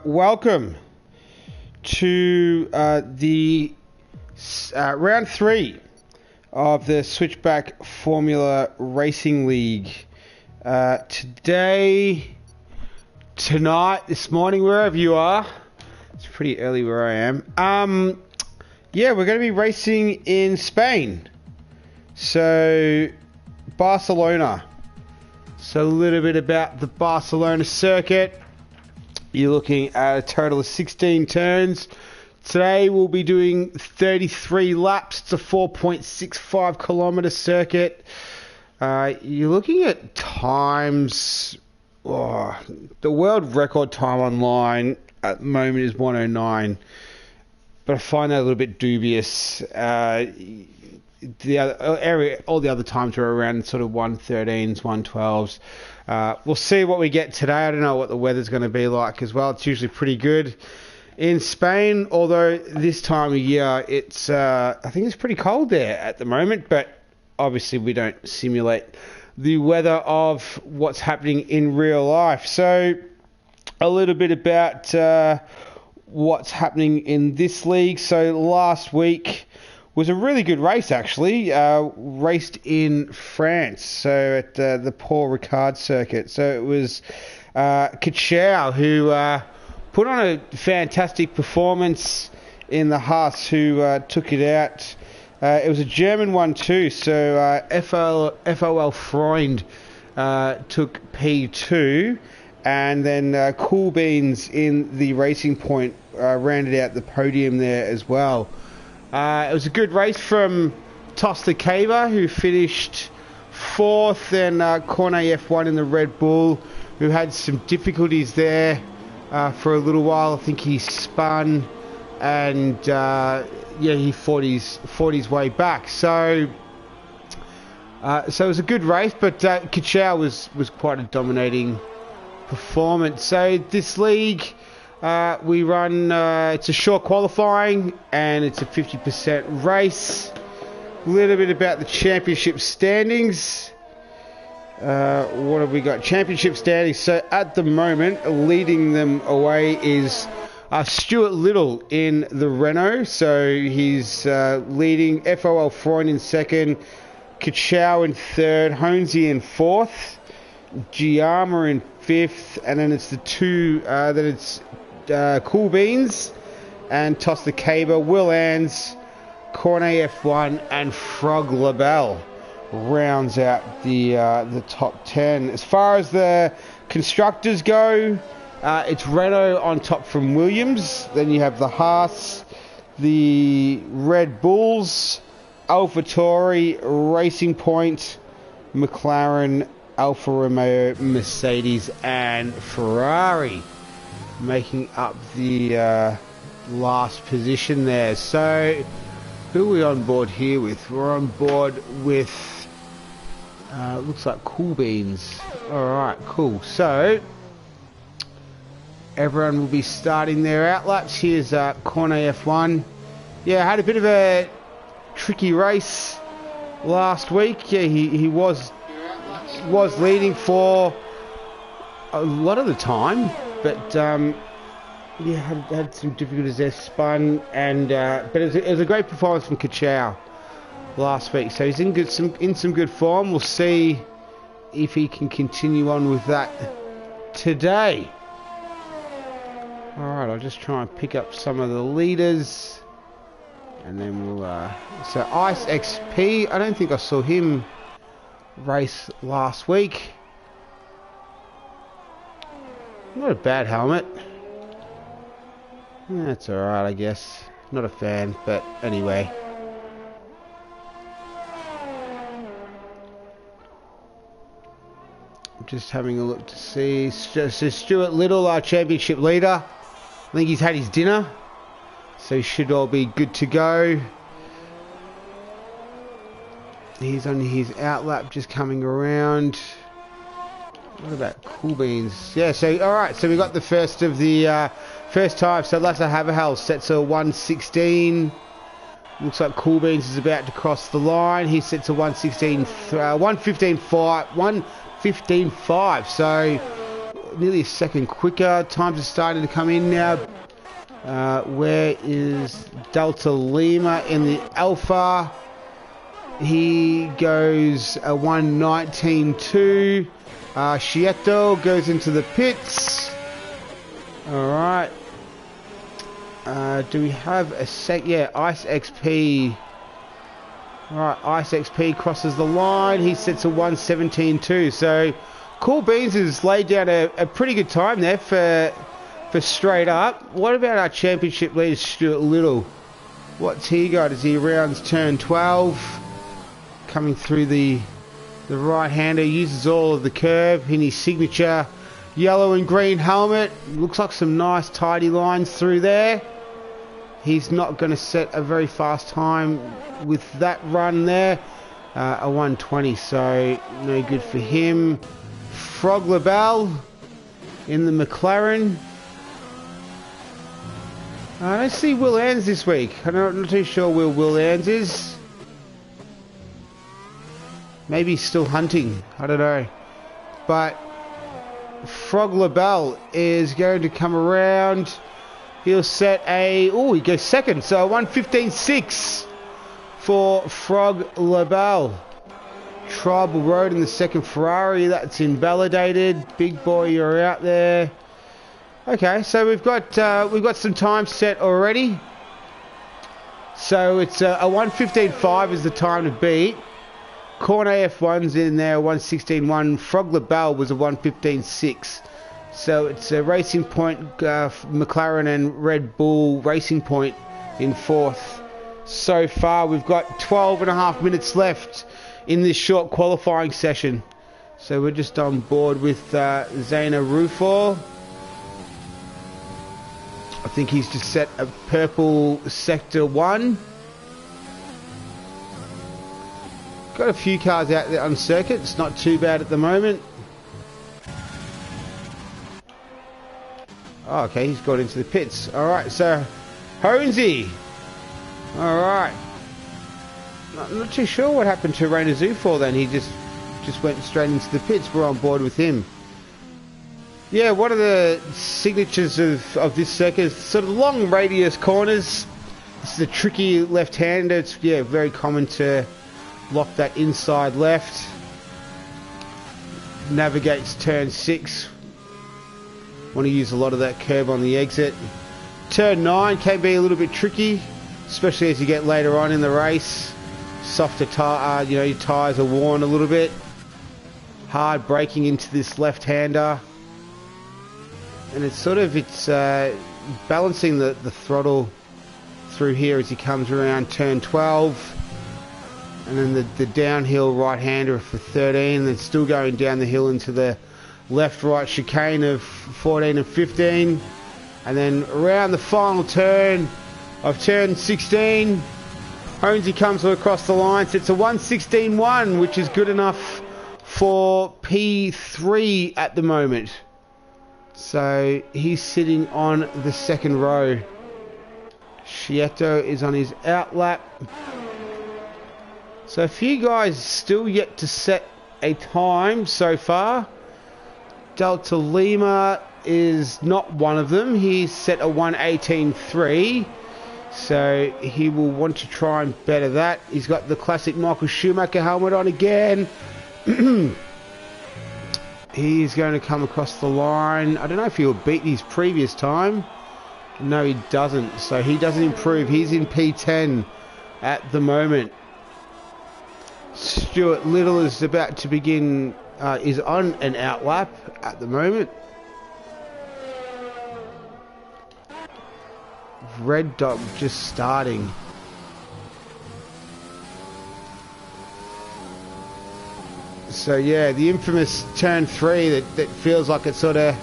Welcome to the round 3 of the Switchback Formula Racing League. Tonight, this morning, wherever you are, it's pretty early where I am. We're going to be racing in Spain. So, Barcelona. So a little bit about the Barcelona circuit. You're looking at a total of 16 turns. Today we'll be doing 33 laps. It's a 4.65 kilometer circuit. You're looking at times. The world record time online at the moment is 1:09, but I find that a little bit dubious. All the other times are around sort of 1:13s, 1:12s. We'll see what we get today. I don't know what the weather's going to be like as well. It's usually pretty good in Spain, although this time of year it's I think it's pretty cold there at the moment, but obviously we don't simulate the weather of what's happening in real life. So a little bit about what's happening in this league. So last week was a really good race, actually. Raced in France, so at the Paul Ricard circuit. So it was Kachau who put on a fantastic performance in the Haas, who took it out. It was a German one too, so FOL Freund took P2, and then Cool Beans in the Racing Point rounded out the podium there as well. It was a good race from Tosta Cava, who finished 4th, and Cornet F1 in the Red Bull, who had some difficulties there for a little while. I think he spun, and he fought his way back. So it was a good race, but Kachau was quite a dominating performance. So this league, we run, it's a short qualifying, and it's a 50% race. A little bit about the championship standings. What have we got? Championship standings. So at the moment, leading them away is Stuart Little in the Renault. So he's leading. FOL Freund in 2nd. Kachau in 3rd. Honesy in 4th. Giamma in 5th. And then it's the two, then it's Cool Beans and Tosta Cava, Will Ans, Cornet F1, and Frog Labelle rounds out the top 10. As far as the constructors go, it's Renault on top from Williams. Then you have the Haas, the Red Bulls, AlphaTauri, Racing Point, McLaren, Alfa Romeo, Mercedes, and Ferrari making up the last position there. So who are we on board here with? We're on board with looks like Cool Beans. Alright, cool. So everyone will be starting their outlaps. Here's Cornet F1. Yeah, had a bit of a tricky race last week. Yeah, he was leading for a lot of the time, but had some difficulties there, spun, and but it was a great performance from Kachau last week. So he's in some good form. We'll see if he can continue on with that today. All right, I'll just try and pick up some of the leaders, and then we'll. So Ice XP, I don't think I saw him race last week. Not a bad helmet. That's alright, I guess. Not a fan, but anyway. I'm just having a look to see. So Stuart Little, our championship leader. I think he's had his dinner, so he should all be good to go. He's on his outlap, just coming around. What about Cool Beans? Yeah, so alright, so we got the first of the first time. So Lasse Haverhals sets a 1:16. Looks like Cool Beans is about to cross the line. He sets a 1:16, 1:15.5. So nearly a second quicker. Times are starting to come in now. Where is Delta Lima in the Alpha? He goes a 1:19.2. Shieto goes into the pits. Alright. Do we have a sec? Yeah, Ice XP. Alright, Ice XP crosses the line. He sets a 1:17.2. So, Cool Beans has laid down a pretty good time there for straight up. What about our championship leader, Stuart Little? What's he got as he rounds turn 12? Coming through the right-hander, uses all of the curve in his signature yellow and green helmet. Looks like some nice tidy lines through there. He's not going to set a very fast time with that run there. A 1:20, so no good for him. Frog LaBelle in the McLaren. I don't see Will Ans this week. I'm not too sure where Will Ans is. Maybe he's still hunting. I don't know. But Frog LaBelle is going to come around. He'll set a... Oh, he goes second. So a 1:15.6 for Frog LaBelle. Tribal Road in the second Ferrari. That's invalidated. Big boy, you're out there. Okay, so we've got some time set already. So it's a 1:15.5 is the time to beat. Corner F1's in there, 1:16.1. Frog LaBelle was a 1:15.6. So it's a Racing Point, McLaren and Red Bull Racing Point in fourth. So far, we've got 12.5 minutes left in this short qualifying session. So we're just on board with Zayna Rufo. I think he's just set a purple sector 1. Got a few cars out there on circuit. It's not too bad at the moment. Oh, okay, he's got into the pits. Alright, so Honesy. Alright. Not too sure what happened to Rainer Zufall then. He just went straight into the pits. We're on board with him. Yeah, one of the signatures of this circuit is sort of long radius corners. This is a tricky left-hander. It's very common to lock that inside left. Navigates turn 6. Want to use a lot of that curb on the exit. Turn 9 can be a little bit tricky, especially as you get later on in the race. Softer tire, your tyres are worn a little bit. Hard braking into this left-hander. And it's balancing the throttle through here as he comes around turn 12. And then the downhill right-hander for 13. And then still going down the hill into the left-right chicane of 14 and 15. And then around the final turn of turn 16, Honesy comes across the line. So it's a 1:16.1, which is good enough for P3 at the moment. So he's sitting on the second row. Shieto is on his out lap. So a few guys still yet to set a time so far. Delta Lima is not one of them. He's set a 1:18.3. So he will want to try and better that. He's got the classic Michael Schumacher helmet on again. He's going to come across the line. I don't know if he'll beat his previous time. No, he doesn't. So he doesn't improve. He's in P10 at the moment. Stuart Little is about to begin, is on an out lap at the moment. Red Dot just starting. So yeah, the infamous turn 3 that feels like it sort of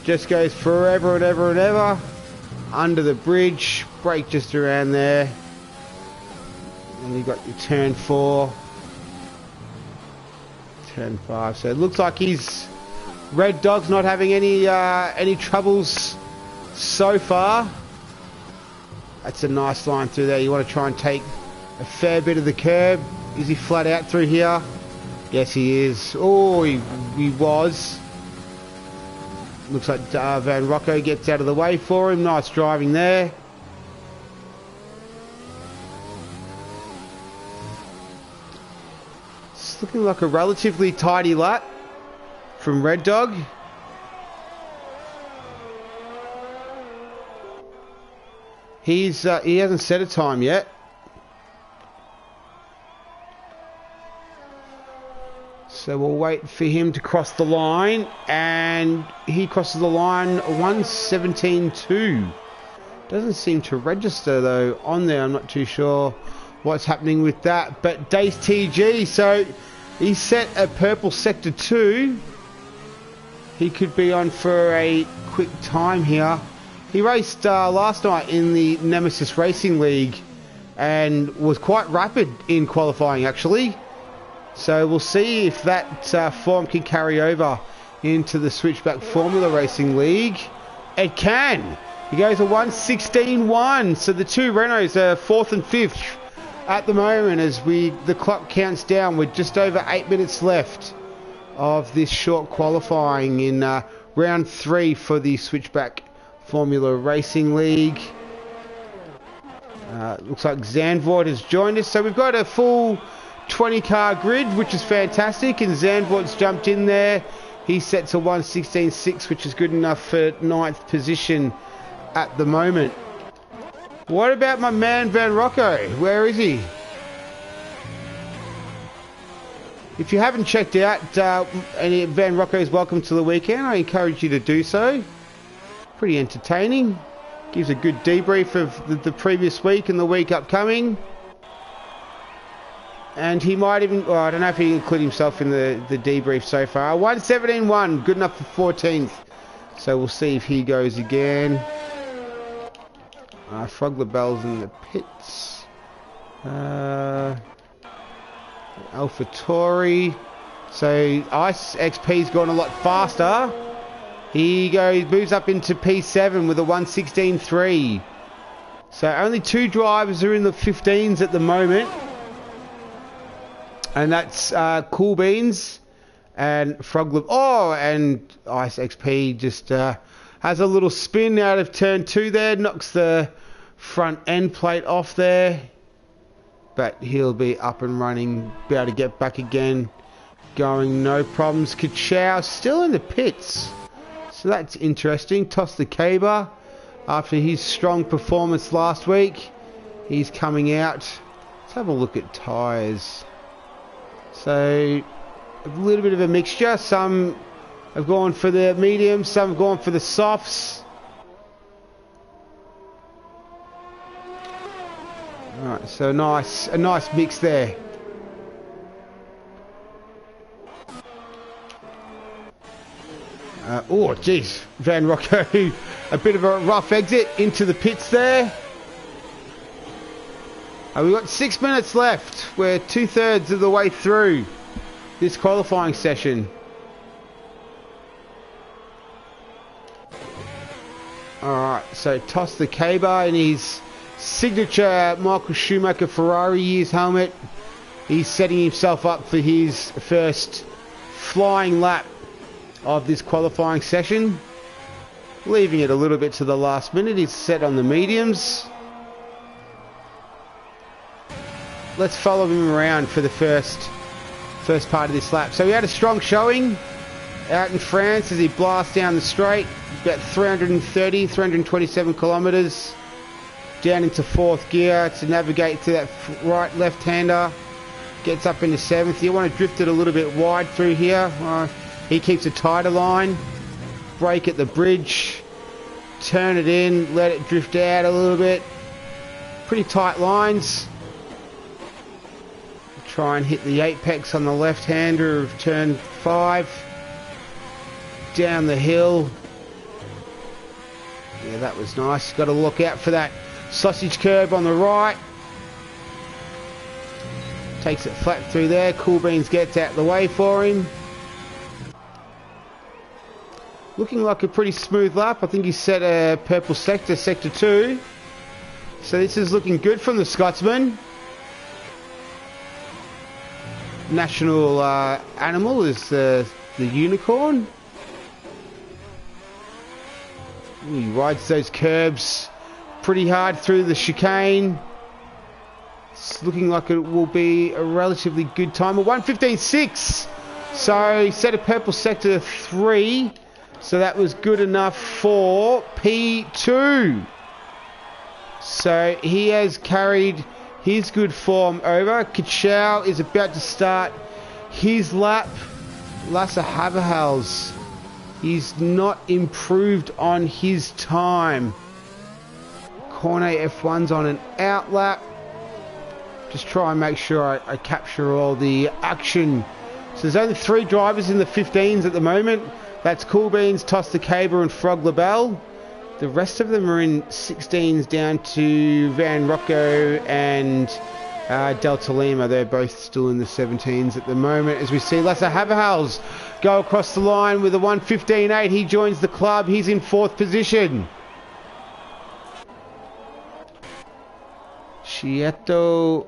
just goes forever and ever and ever. Under the bridge, brake just around there. And you've got your turn 4. Turn 5. So it looks like Red Dog's not having any troubles so far. That's a nice line through there. You want to try and take a fair bit of the curb. Is he flat out through here? Yes, he is. Oh, he was. Looks like Van Rocco gets out of the way for him. Nice driving there. It's looking like a relatively tidy lap from Red Dog. He hasn't set a time yet. So we'll wait for him to cross the line, and he crosses the line 1:17.2. Doesn't seem to register though on there. I'm not too sure what's happening with that. But Dace TG, so he set a purple sector 2. He could be on for a quick time here. He raced last night in the Nemesis Racing League and was quite rapid in qualifying actually. So we'll see if that form can carry over into the Switchback Formula Racing League. It can. He goes a 1:16.1. So the two Renaults are 4th and 5th at the moment as the clock counts down with just over 8 minutes left of this short qualifying in round 3 for the Switchback Formula Racing League. Looks like Zandvoort has joined us. So we've got a full 20 car grid, which is fantastic, and Zandvoort's jumped in there. He sets a 1:16.6, which is good enough for 9th position at the moment. What about my man Van Rocco? Where is he? If you haven't checked out any Van Rocco's Welcome to the Weekend, I encourage you to do so. Pretty entertaining. Gives a good debrief of the previous week and the week upcoming. And he might even, I don't know if he include himself in the debrief so far. 1:17.1, good enough for 14th. So we'll see if he goes again. Frogler Bell's in the pits. Alpha Tauri. So Ice XP's gone a lot faster. He moves up into P7 with a 1:16.3. So only 2 drivers are in the 15s at the moment. And that's Cool Beans and Frogler. Oh, and Ice XP just has a little spin out of turn 2 there. Knocks the front end plate off there. But he'll be up and running. Be able to get back again. Going no problems. Kachow still in the pits. So that's interesting. Toss the Caber after his strong performance last week. He's coming out. Let's have a look at tyres. So a little bit of a mixture. Some have gone for the mediums, some have gone for the softs. Alright, so a nice mix there. Oh geez, Van Rocco, a bit of a rough exit into the pits there. We've got 6 minutes left. We're 2/3 of the way through this qualifying session. Alright, so toss the Caber in his signature Michael Schumacher Ferrari years helmet. He's setting himself up for his first flying lap of this qualifying session. Leaving it a little bit to the last minute. He's set on the mediums. Let's follow him around for the first part of this lap. So he had a strong showing out in France as he blasts down the straight. About 327 kilometres down into 4th gear to navigate to that right left-hander. Gets up into 7th. You want to drift it a little bit wide through here. He keeps a tighter line. Brake at the bridge. Turn it in. Let it drift out a little bit. Pretty tight lines. Try and hit the apex on the left-hander of turn 5. Down the hill. Yeah, that was nice. Got to look out for that sausage curb on the right. Takes it flat through there. Cool Beans gets out the way for him. Looking like a pretty smooth lap. I think he set a purple sector, sector 2. So this is looking good from the Scotsman. National animal is the unicorn. He rides those curbs pretty hard through the chicane. It's looking like it will be a relatively good time. A 1:15.6. So he set a purple sector 3. So that was good enough for P2. So he has carried his good form over. Kachow is about to start his lap. Lasse Haverhals, he's not improved on his time. Cornet F1's on an out lap. Just try and make sure I capture all the action. So there's only 3 drivers in the 15s at the moment. That's Cool Beans, Toster Caber and Frog LaBelle. The rest of them are in 16s down to Van Rocco and Delta Lima. They're both still in the 17s at the moment. As we see Lasse Haverhals go across the line with a 1:15.8. He joins the club. He's in 4th position. Chieto.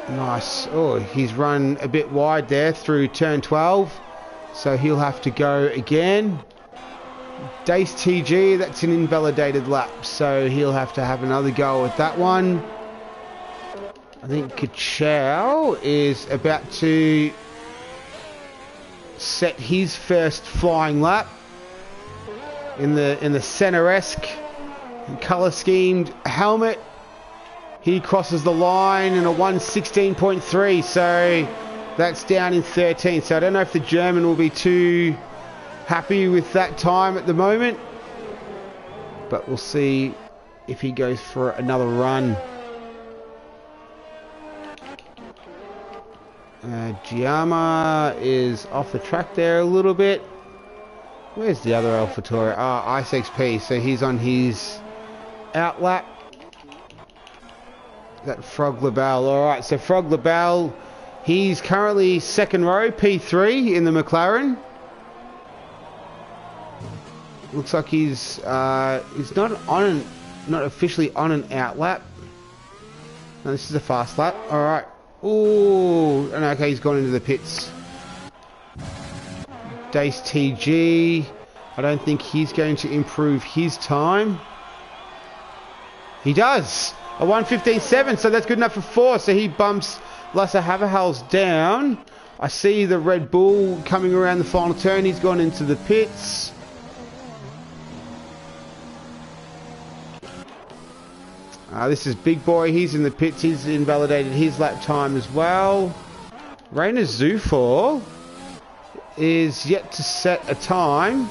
Nice. Oh, he's run a bit wide there through turn 12. So he'll have to go again. Dace TG, that's an invalidated lap. So he'll have to have another go at that one. I think Kachow is about to set his first flying lap in the center-esque colour schemed helmet. He crosses the line in a 1:16.3, so that's down in 13. So I don't know if the German will be too happy with that time at the moment, but we'll see if he goes for another run. Giamma is off the track there a little bit. Where's the other AlphaTauri? Ice XP, so he's on his out lap. That Frog LaBelle. Alright, so Frog LaBelle, he's currently 2nd row, P3 in the McLaren. Looks like he's not officially on an out lap. No, this is a fast lap. Alright. Ooh, and okay, he's gone into the pits. Dace TG, I don't think he's going to improve his time. He does! A 1:15.7, so that's good enough for 4. So he bumps Lasse Haverhals down. I see the Red Bull coming around the final turn. He's gone into the pits. This is Big Boy. He's in the pits. He's invalidated his lap time as well. Rainer Zufor is yet to set a time.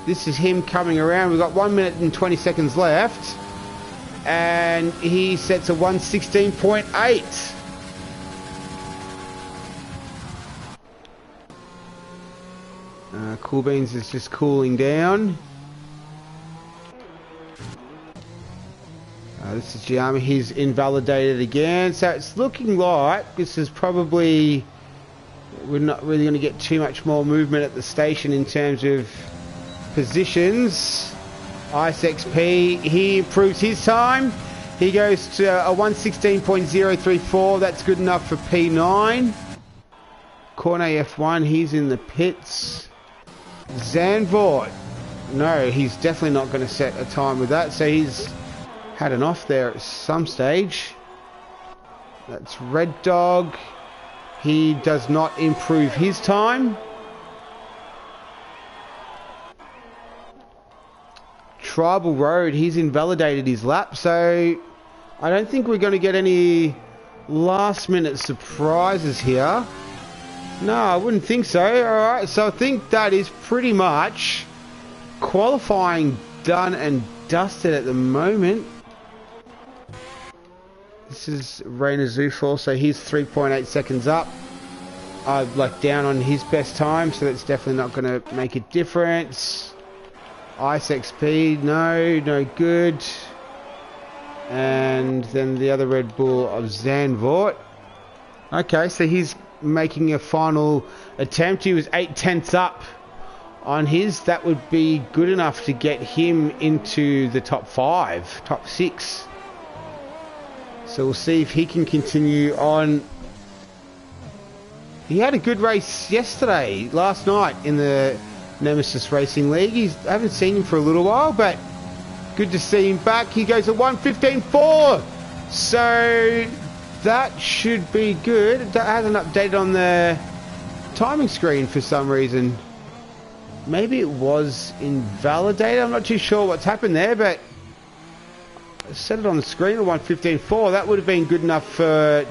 This is him coming around. We've got 1 minute and 20 seconds left. And he sets a 1:16.8. Cool Beans is just cooling down. This is Giamma. He's invalidated again. So it's looking like this is probably... We're not really going to get too much more movement at the station in terms of positions. Ice XP, he improves his time. He goes to a 1:16.034. That's good enough for P9. Cornet F1, he's in the pits. Zandvoort, no, he's definitely not going to set a time with that. So he's had an off there at some stage. That's Red Dog. He does not improve his time. Tribal Road, he's invalidated his lap, so I don't think we're going to get any last minute surprises here. No, I wouldn't think so. Alright, so I think that is pretty much qualifying done and dusted at the moment. This is Rainer Zufor, so he's 3.8 seconds up. Like down on his best time, so that's definitely not going to make a difference. Ice XP, no good. And then the other Red Bull of Zandvoort. Okay, so he's making a final attempt. He was 8/10 up on his. That would be good enough to get him into the top 5, top 6. So we'll see if he can continue on. He had a good race last night in the Nemesis Racing League. I haven't seen him for a little while, but good to see him back. He goes at 1:15.4. So that should be good. That hasn't updated on the timing screen for some reason. Maybe it was invalidated. I'm not too sure what's happened there, but I set it on the screen at 1:15.4. That would have been good enough for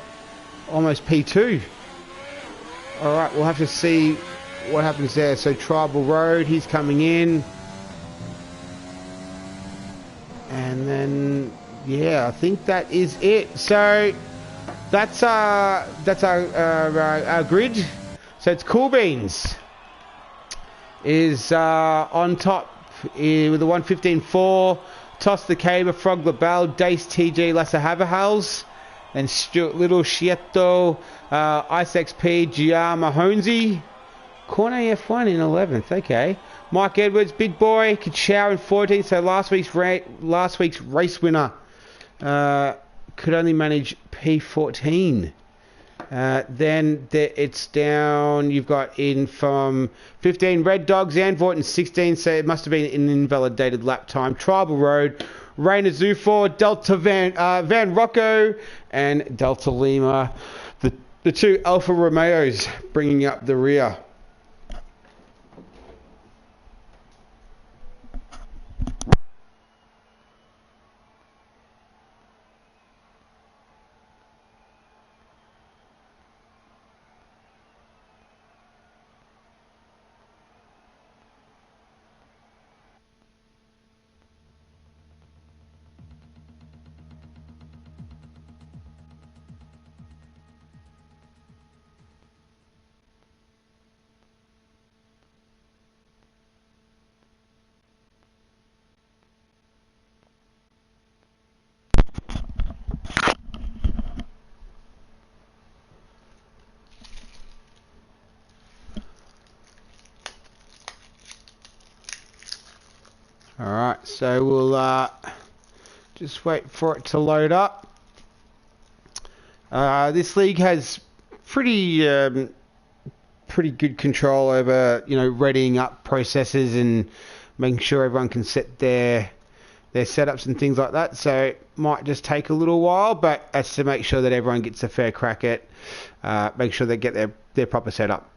almost P2. Alright, we'll have to see what happens there. So Tribal Road, he's coming in. And then, yeah, I think that is it. So that's our grid. So it's Cool Beans is on top with the 1:15.4. Toss the Caber, Frog LaBelle, Dace TG, Lassa Haverhals, and Stuart Little, Schietto, Ice XP, GR Mahonzi, Cornet F1 in 11th. Okay, Mike Edwards, Big Boy, Kachow in 14th. So last week's race winner could only manage P14. Then it's down. You've got in from 15 Red Dogs, Zandvoort in 16, so it must have been an invalidated lap time. Tribal Road, Rainer Zufor, Delta Van Rocco, and Delta Lima. The two Alfa Romeos bringing up the rear. Alright, so we'll just wait for it to load up. This league has pretty good control over, readying up processes and making sure everyone can set their setups and things like that. So it might just take a little while, but that's to make sure that everyone gets a fair crack at, make sure they get their proper setup.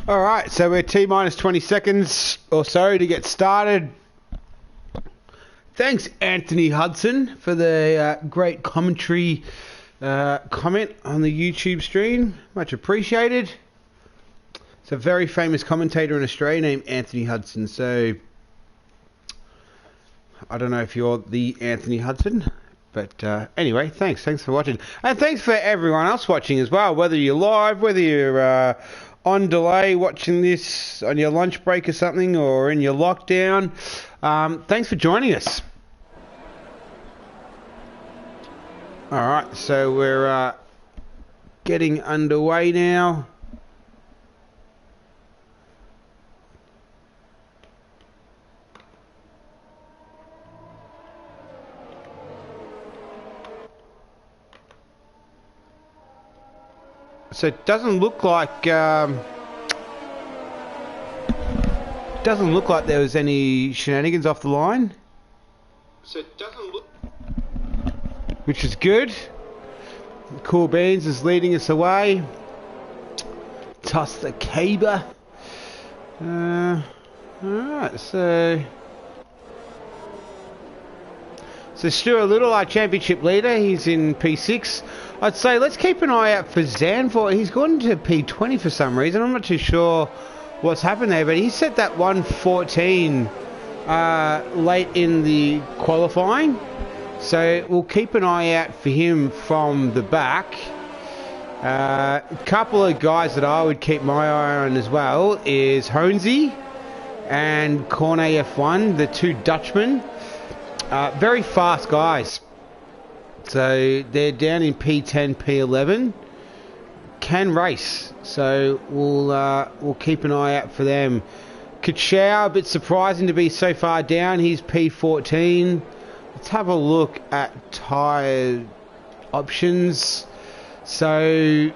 Alright, so we're T-minus 20 seconds or so to get started. Thanks, Anthony Hudson, for the great commentary comment on the YouTube stream. Much appreciated. It's a very famous commentator in Australia named Anthony Hudson, so I don't know if you're the Anthony Hudson. But anyway, thanks for watching. And thanks for everyone else watching as well, whether you're live, whether you're on delay watching this on your lunch break or something, or in your lockdown. Thanks for joining us. Alright, so we're getting underway now. So it doesn't look like there was any shenanigans off the line. So it doesn't look, which is good. Cool Beans is leading us away. Toss the Caber. Alright, so So Stuart Little, our championship leader, he's in P6. I'd say let's keep an eye out for Zanfort. He's gone to P20 for some reason. I'm not too sure what's happened there, but he set that 114 late in the qualifying. So we'll keep an eye out for him from the back. A couple of guys that I would keep my eye on as well is Honesy and Cornet F1, the two Dutchmen. Very fast guys. So they're down in P10, P11. Can race. So we'll keep an eye out for them. Kachow, a bit surprising to be so far down. He's P14. Let's have a look at tyre options. So,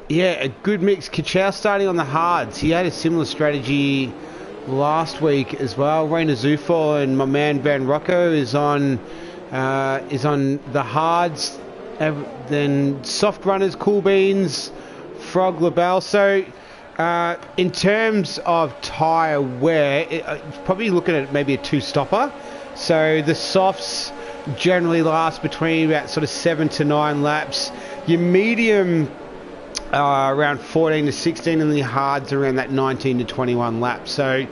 yeah, a good mix. Kachow starting on the hards. He had a similar strategy last week as well. Rainer Zufo and my man Van Rocco is on the hards. Then soft runners, Cool Beans, Frog LaBelle. So, in terms of tyre wear, probably looking at maybe a two-stopper. So the softs generally last between about sort of 7 to 9 laps. Your medium around 14 to 16, and the hards around that 19 to 21 laps. So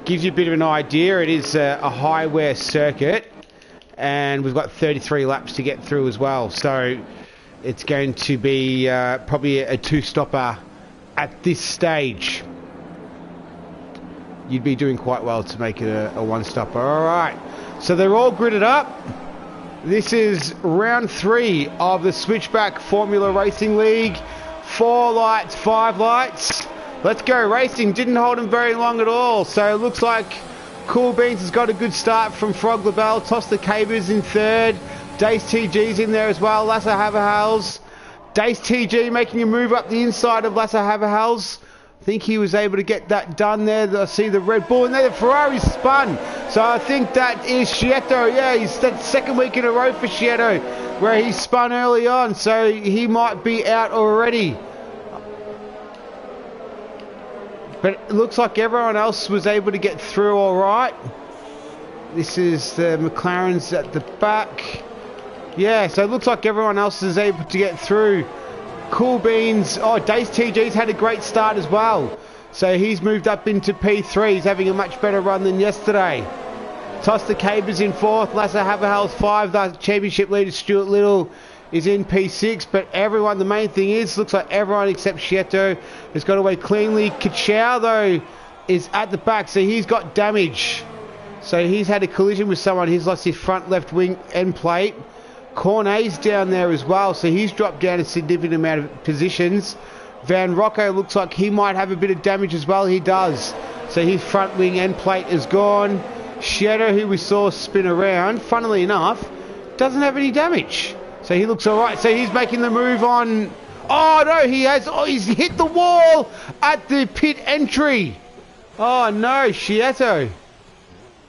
gives you a bit of an idea. It is a high wear circuit, and we've got 33 laps to get through as well. So it's going to be probably a two-stopper at this stage. You'd be doing quite well to make it a one-stopper. All right, so they're all gridded up. This is round 3 of the Switchback Formula Racing League. 4 lights, 5 lights. Let's go racing. Didn't hold him very long at all. So it looks like Cool Beans has got a good start from Frog LaBelle. Toss the Cabers in 3rd. Dace TG's in there as well. Lasse Haverhals. Dace TG making a move up the inside of Lasse Haverhals. I think he was able to get that done there. I see the Red Bull, and there the Ferrari spun. So I think that is Schietto. Yeah, he's that second week in a row for Schietto where he spun early on. So he might be out already. But it looks like everyone else was able to get through all right. This is the McLarens at the back. Yeah, so it looks like everyone else is able to get through. Cool Beans. Oh, Dace TG's had a great start as well. So he's moved up into P3. He's having a much better run than yesterday. Toss the Cabers in 4th. Lasse Haverhals 5. The championship leader Stuart Little is in P6. But everyone, the main thing is, looks like everyone except Schietto has got away cleanly. Kachow, though, is at the back. So he's got damage. So he's had a collision with someone. He's lost his front left wing end plate. Cornet's down there as well, so he's dropped down a significant amount of positions. Van Rocco looks like he might have a bit of damage as well. He does. So his front wing end plate is gone. Schietto, who we saw spin around, funnily enough, doesn't have any damage. So he looks all right. So he's making the move on. Oh, no, he has. Oh, he's hit the wall at the pit entry. Oh, no, Schietto.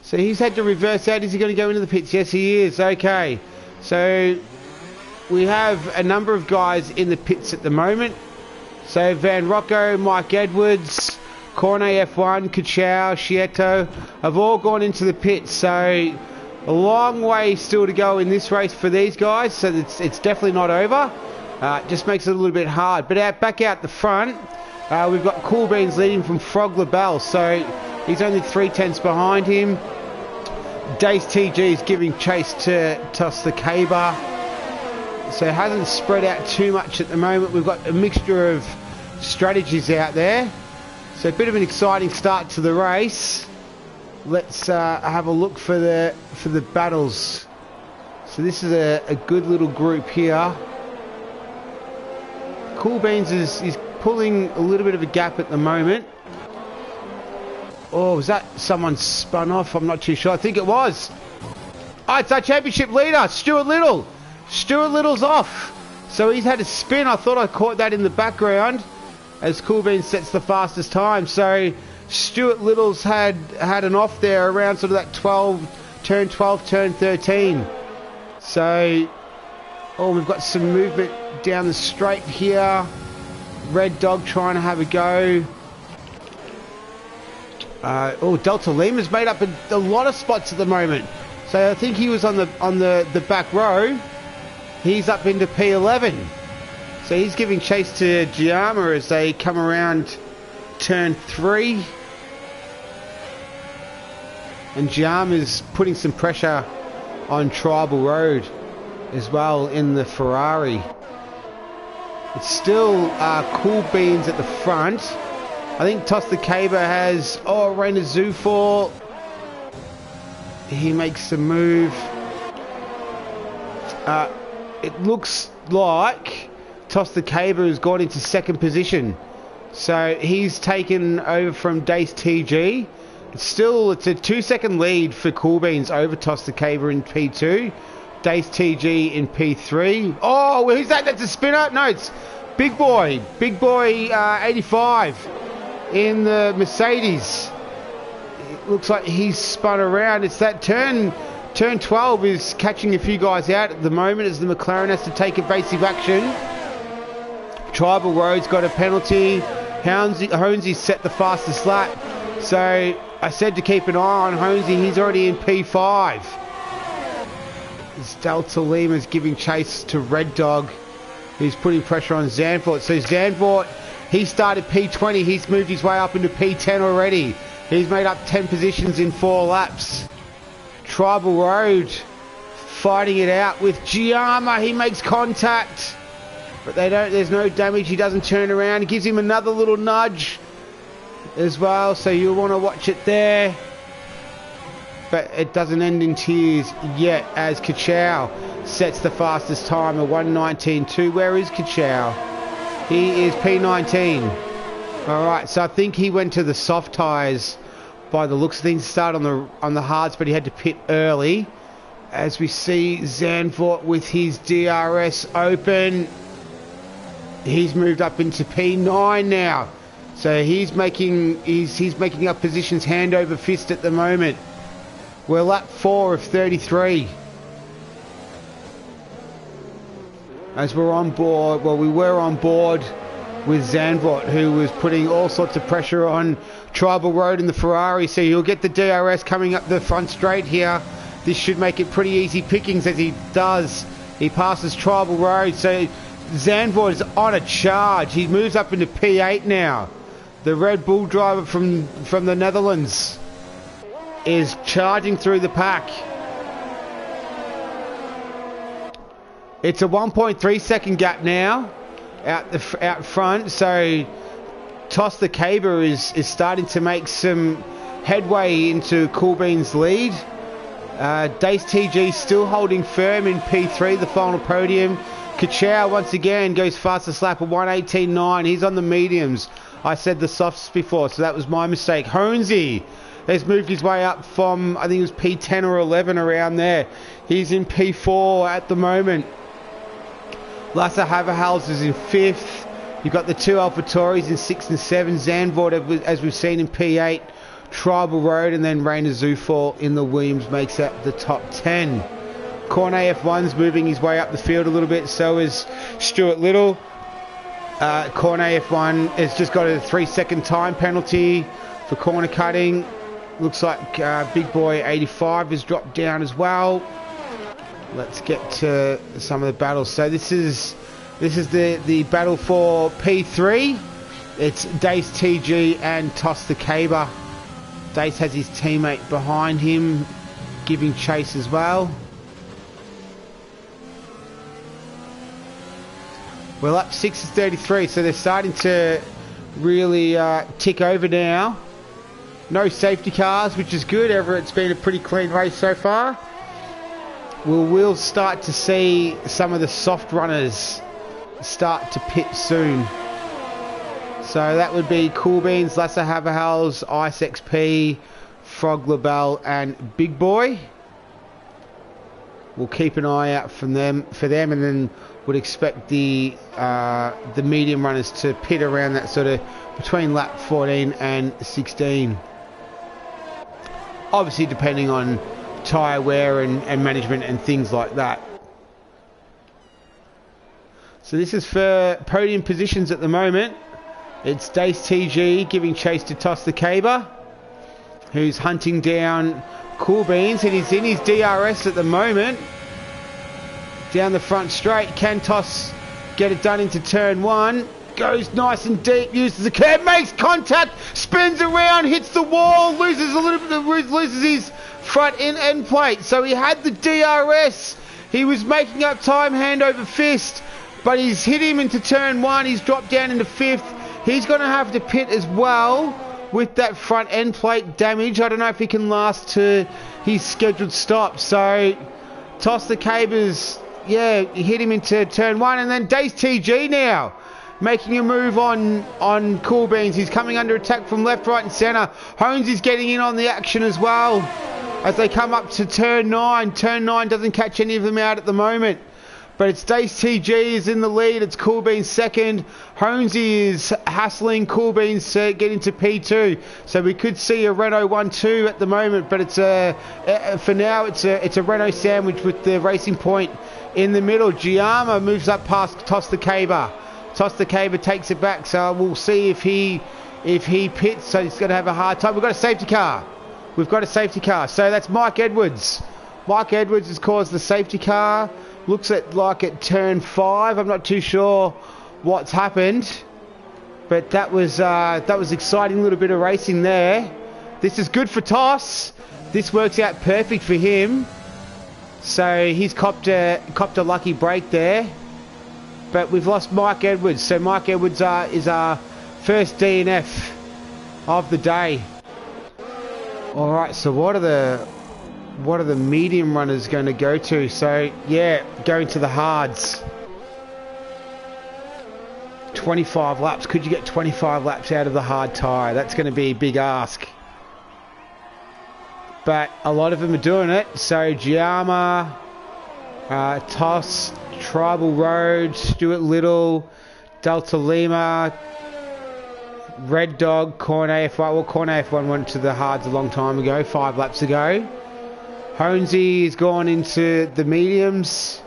So he's had to reverse out. Is he going to go into the pits? Yes, he is. Okay. So we have a number of guys in the pits at the moment. So Van Rocco, Mike Edwards, Cornet F1, Kachow, Schietto have all gone into the pits. So a long way still to go in this race for these guys. So it's definitely not over. It just makes it a little bit hard. But back out the front, we've got Cool Beans leading from Frog LaBelle. So he's only 3/10 behind him. Dace TG is giving chase to Toss the Caber. So it hasn't spread out too much at the moment. We've got a mixture of strategies out there. So a bit of an exciting start to the race. Let's have a look for the battles. So this is a good little group here. Cool Beans is pulling a little bit of a gap at the moment. Oh, was that someone spun off? I'm not too sure. I think it was. Oh, it's our championship leader, Stuart Little. Stuart Little's off. So he's had a spin. I thought I caught that in the background as Cool Beans sets the fastest time. So Stuart Little's had an off there around sort of that turn 12, turn 13. So, oh, we've got some movement down the straight here. Red Dog trying to have a go. Delta Lima's made up a lot of spots at the moment. So I think he was on the back row. He's up into P11. So he's giving chase to Giamma as they come around turn 3. And Giamma's putting some pressure on Tribal Road as well in the Ferrari. It's still Cool Beans at the front. I think Toss the Caber has... Oh, Rainer Zufor. He makes a move. It looks like Toss the Caber has gone into second position. So he's taken over from Dace TG. It's a 2-second lead for Cool Beans over Toss the Caber in P2. Dace TG in P3. Oh, who's that? That's a spinner? No, it's Big Boy. Big Boy 85 in the Mercedes. It looks like he's spun around. It's that turn 12 is catching a few guys out at the moment as the McLaren has to take evasive action. Tribal Road's got a penalty. Honesy set the fastest lap. So I said to keep an eye on Honesy. He's already in P5. As Delta Lima's giving chase to Red Dog, who's putting pressure on Zandvoort. So Zandvoort, he started P20. He's moved his way up into P10 already. He's made up 10 positions in 4 laps. Tribal Road fighting it out with Giamma. He makes contact, but there's no damage. He doesn't turn around. He gives him another little nudge as well, so you'll want to watch it there. But it doesn't end in tears yet as Kachow sets the fastest time of 1:19.2. Where is Kachow? He is P19. Alright, so I think he went to the soft tyres by the looks of things. Start on the hards, but he had to pit early. As we see Zandvoort with his DRS open. He's moved up into P9 now. So he's making up positions hand over fist at the moment. We're lap 4 of 33. As we're on board, well, we were on board with Zandvoort, who was putting all sorts of pressure on Tribal Road in the Ferrari. So you'll get the DRS coming up the front straight here. This should make it pretty easy pickings as he does. He passes Tribal Road. So Zandvoort is on a charge. He moves up into P8 now. The Red Bull driver from the Netherlands is charging through the pack. It's a 1.3 second gap now out front. So Toss the Caber is starting to make some headway into Cool Bean's lead. Dace TG still holding firm in P3, the final podium. Kachow once again goes fastest lap of 1:18.9. He's on the mediums. I said the softs before, so that was my mistake. Honesy has moved his way up from, I think it was P10 or 11 around there. He's in P4 at the moment. Lasse Haverhals is in 5th. You've got the 2 AlphaTauris in 6 and 7. Zandvoort, as we've seen, in P8. Tribal Road, and then Rainer Zufor in the Williams makes up the top 10. Cornet F1's moving his way up the field a little bit, so is Stuart Little. Cornet F1 has just got a 3-second time penalty for corner cutting. Looks like Big Boy 85 has dropped down as well. Let's get to some of the battles. So this is the battle for P3. It's Dace TG and Toss the Caber. Dace has his teammate behind him giving chase as well. Well, up 6 is 33, so they're starting to really tick over now. No safety cars, which is good. It's been a pretty clean race so far. We'll start to see some of the soft runners start to pit soon. So that would be Cool Beans, Lasse Haverhals, Ice XP, Frog LaBelle, and Big Boy. We'll keep an eye out for them, and then would expect the medium runners to pit around that sort of between lap 14 and 16. Obviously, depending on tyre wear and management and things like that. So this is for podium positions at the moment. It's Dace TG giving chase to Toss the Caber, who's hunting down Cool Beans, and he's in his DRS at the moment. Down the front straight. Can Toss get it done into turn 1? Goes nice and deep, uses the curb, makes contact, spins around, hits the wall, loses a little bit, loses his front end plate. So he had the DRS. He was making up time hand over fist, but he's hit him into turn 1. He's dropped down into 5th. He's going to have to pit as well with that front end plate damage. I don't know if he can last to his scheduled stop. So Toss the Cabers, yeah, hit him into turn 1. And then Dace TG now making a move on Cool Beans. He's coming under attack from left, right and centre. Hones is getting in on the action as well as they come up to turn 9. Turn 9 doesn't catch any of them out at the moment. But it's Dace TG is in the lead. It's Cool Beans second. Honesy is hassling Cool Beans to get into P2. So we could see a Renault 1-2 at the moment. But it's for now it's a Renault sandwich with the Racing Point in the middle. Giamma moves up past Toss the Caber. Toss the Caber takes it back. So we'll see if he pits. So he's going to have a hard time. We've got a safety car. We've got a safety car. So that's Mike Edwards. Mike Edwards has caused the safety car. Looks like at turn 5. I'm not too sure what's happened, but that was exciting little bit of racing there. This is good for Toss. This works out perfect for him. So he's copped a lucky break there. But we've lost Mike Edwards. So Mike Edwards is our first DNF of the day. All right. So what are the medium runners going to go to? So yeah, going to the hards. 25 laps. Could you get 25 laps out of the hard tyre? That's going to be a big ask. But a lot of them are doing it. So Giamma, Toss, Tribal Road, Stuart Little, Delta Lima, Red Dog, Cornet F1. Well, Cornet F1 went to the hards a long time ago, 5 laps ago. Honesy has gone into the mediums.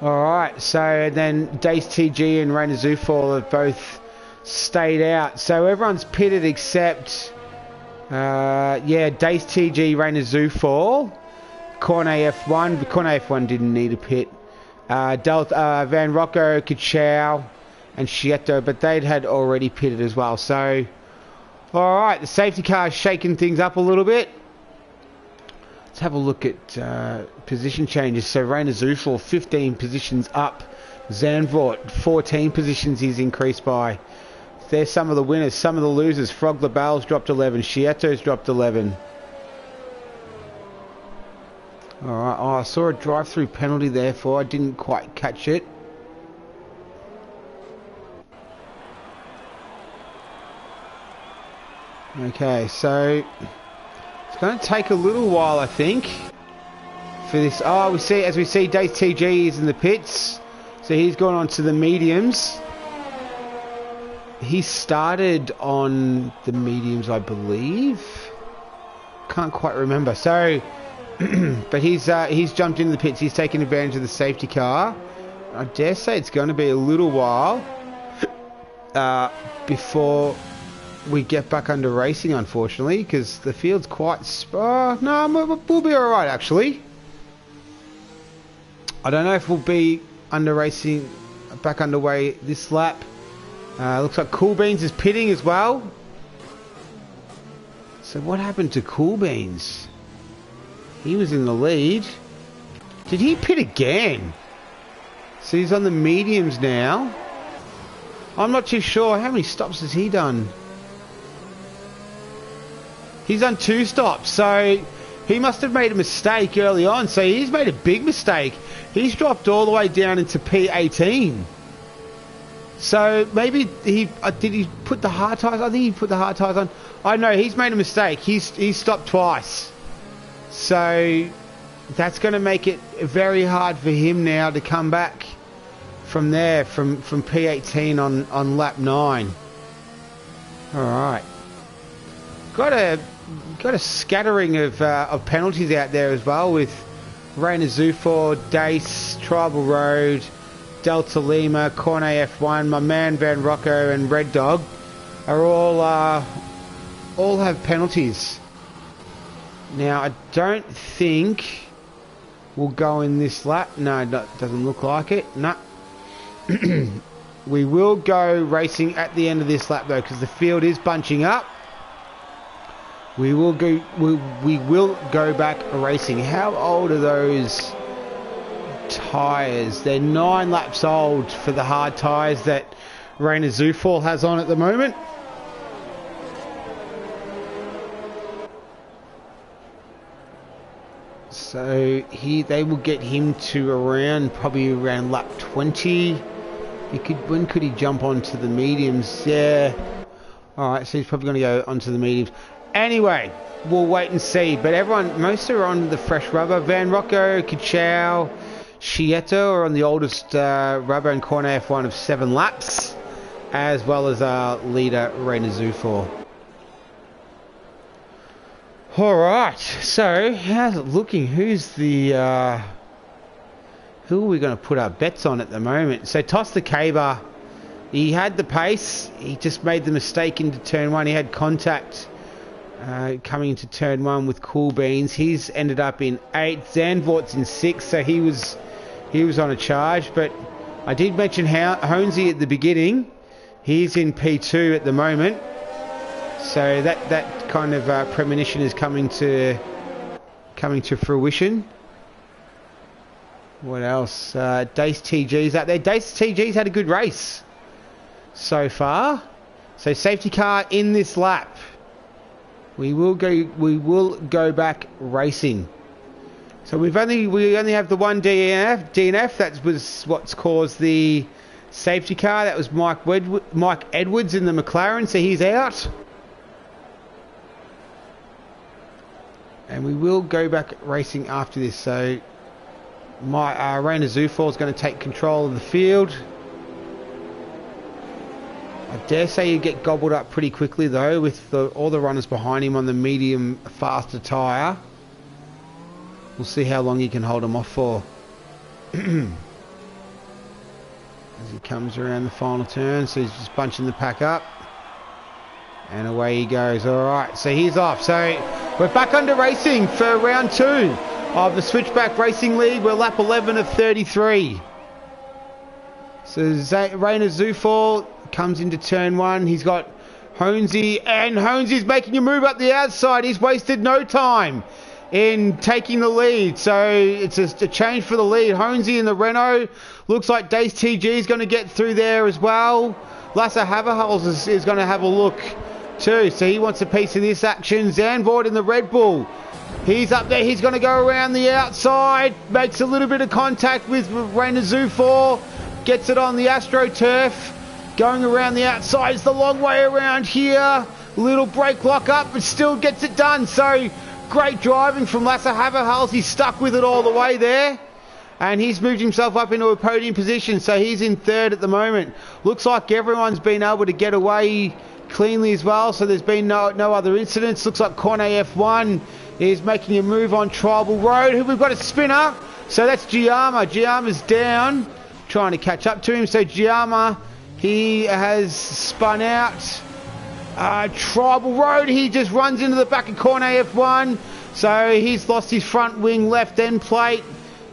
Alright, so then Dace TG and Rainer Zufall have both stayed out. So everyone's pitted except, Dace TG, Rainer Zufall, Cornet F1. But Cornet F1 didn't need a pit. Van Rocco, Kachow, and Schietto, but they'd had already pitted as well. So, alright, the safety car is shaking things up a little bit. Let's have a look at position changes. So Rainer Zufall 15 positions up. Zandvoort 14 positions he's increased by. There's some of the winners, some of the losers. Frog LaBelle's dropped 11. Schietto's dropped 11. Alright, I saw a drive-through penalty there I didn't quite catch it. Okay, so it's going to take a little while, I think, for this. Oh, we see Dace TG is in the pits, so he's gone on to the mediums. He started on the mediums, I believe. Can't quite remember. So, but he's jumped into the pits. He's taken advantage of the safety car. I dare say it's going to be a little while before we get back under racing, unfortunately, because the field's quite... no, we'll be alright, actually. I don't know if we'll be under racing, back underway this lap. Looks like Cool Beans is pitting as well. So what happened to Cool Beans? He was in the lead. Did he pit again? So he's on the mediums now. I'm not too sure. How many stops has he done? He's done 2 stops, so he must have made a mistake early on. So he's made a big mistake. He's dropped all the way down into P18. So maybe did he put the hard tyres? I think he put the hard tyres on. I know he's made a mistake. He's stopped twice. So that's going to make it very hard for him now to come back from there, from P18 on lap 9. All right. Got a scattering of penalties out there as well, with Rainer Zufall, Dace, Tribal Road, Delta Lima, Cornet F1, my man Van Rocco and Red Dog are all have penalties. Now, I don't think we'll go in this lap. No, that doesn't look like it. No. We will go racing at the end of this lap, though, because the field is bunching up. We will go back racing. How old are those tyres? They're 9 laps old for the hard tyres that Rainer Zufall has on at the moment. So they will get him to probably around lap 20. When could he jump onto the mediums? Yeah. Alright, so he's probably going to go onto the mediums. Anyway, we'll wait and see. But most are on the fresh rubber. Van Rocco, Kachow, Schieto are on the oldest rubber in Corner F1 of 7 laps, as well as our leader, Rainer Zufall. Alright, so how's it looking? Who are we going to put our bets on at the moment? So Toss the Caber, he had the pace, he just made the mistake into turn 1. He had contact coming into turn 1 with Cool Beans. He's ended up in 8. Zandvoort's in 6, so he was on a charge. But I did mention Honesy at the beginning. He's in P2 at the moment. So that kind of premonition is coming to fruition. What else? Dace TG's out there. Dace TG's had a good race so far. So safety car in this lap. We will go back racing. So we only have the one DNF. That was what's caused the safety car. That was Mike Edwards in the McLaren. So he's out. And we will go back racing after this. So Rainer Zufall is going to take control of the field. I dare say you get gobbled up pretty quickly, though, with all the runners behind him on the medium faster tyre. We'll see how long he can hold them off for. As he comes around the final turn, so he's just bunching the pack up. And away he goes. Alright, so he's off. So we're back under racing for round 2 of the Switchback Racing League. We're lap 11 of 33. So Rainer Zufall comes into turn 1. He's got Honesy, and Honesy's making a move up the outside. He's wasted no time in taking the lead. So it's a change for the lead. Honesy in the Renault. Looks like Dace TG is going to get through there as well. Lasse Haverhals is going to have a look too. So he wants a piece of this action. Zandvoort in the Red Bull. He's up there. He's going to go around the outside. Makes a little bit of contact with Rainer Zufall. Gets it on the AstroTurf. Going around the outside. It's the long way around here. Little brake lock up, but still gets it done. So great driving from Lasse Haverhals. He's stuck with it all the way there. And he's moved himself up into a podium position. So he's in 3rd at the moment. Looks like everyone's been able to get away cleanly as well. So there's been no other incidents. Looks like Corner F1 is making a move on Tribal Road. We've got a spinner. So that's Giamma. Giamma's down, trying to catch up to him. So Giamma, he has spun out. Tribal Road, he just runs into the back of Corner F1. So he's lost his front wing left end plate.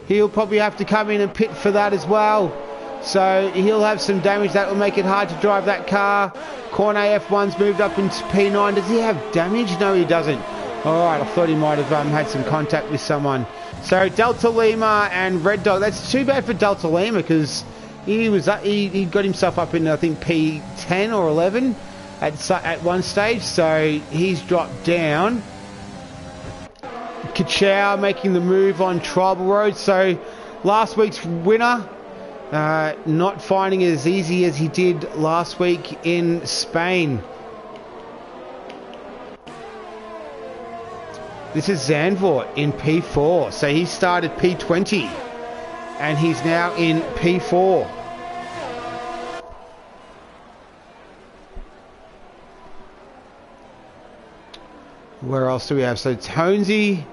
He'll probably have to come in and pit for that as well. So he'll have some damage. That will make it hard to drive that car. Corner F1's moved up into P9. Does he have damage? No, he doesn't. Alright, I thought he might have had some contact with someone. So Delta Lima and Red Dog. That's too bad for Delta Lima because he got himself up in, I think, P10 or 11 at one stage. So he's dropped down. Kachow making the move on Tribal Road. So last week's winner not finding it as easy as he did last week in Spain. This is Zandvoort in P4. So he started P20 and he's now in P4. Where else do we have? So Tonesy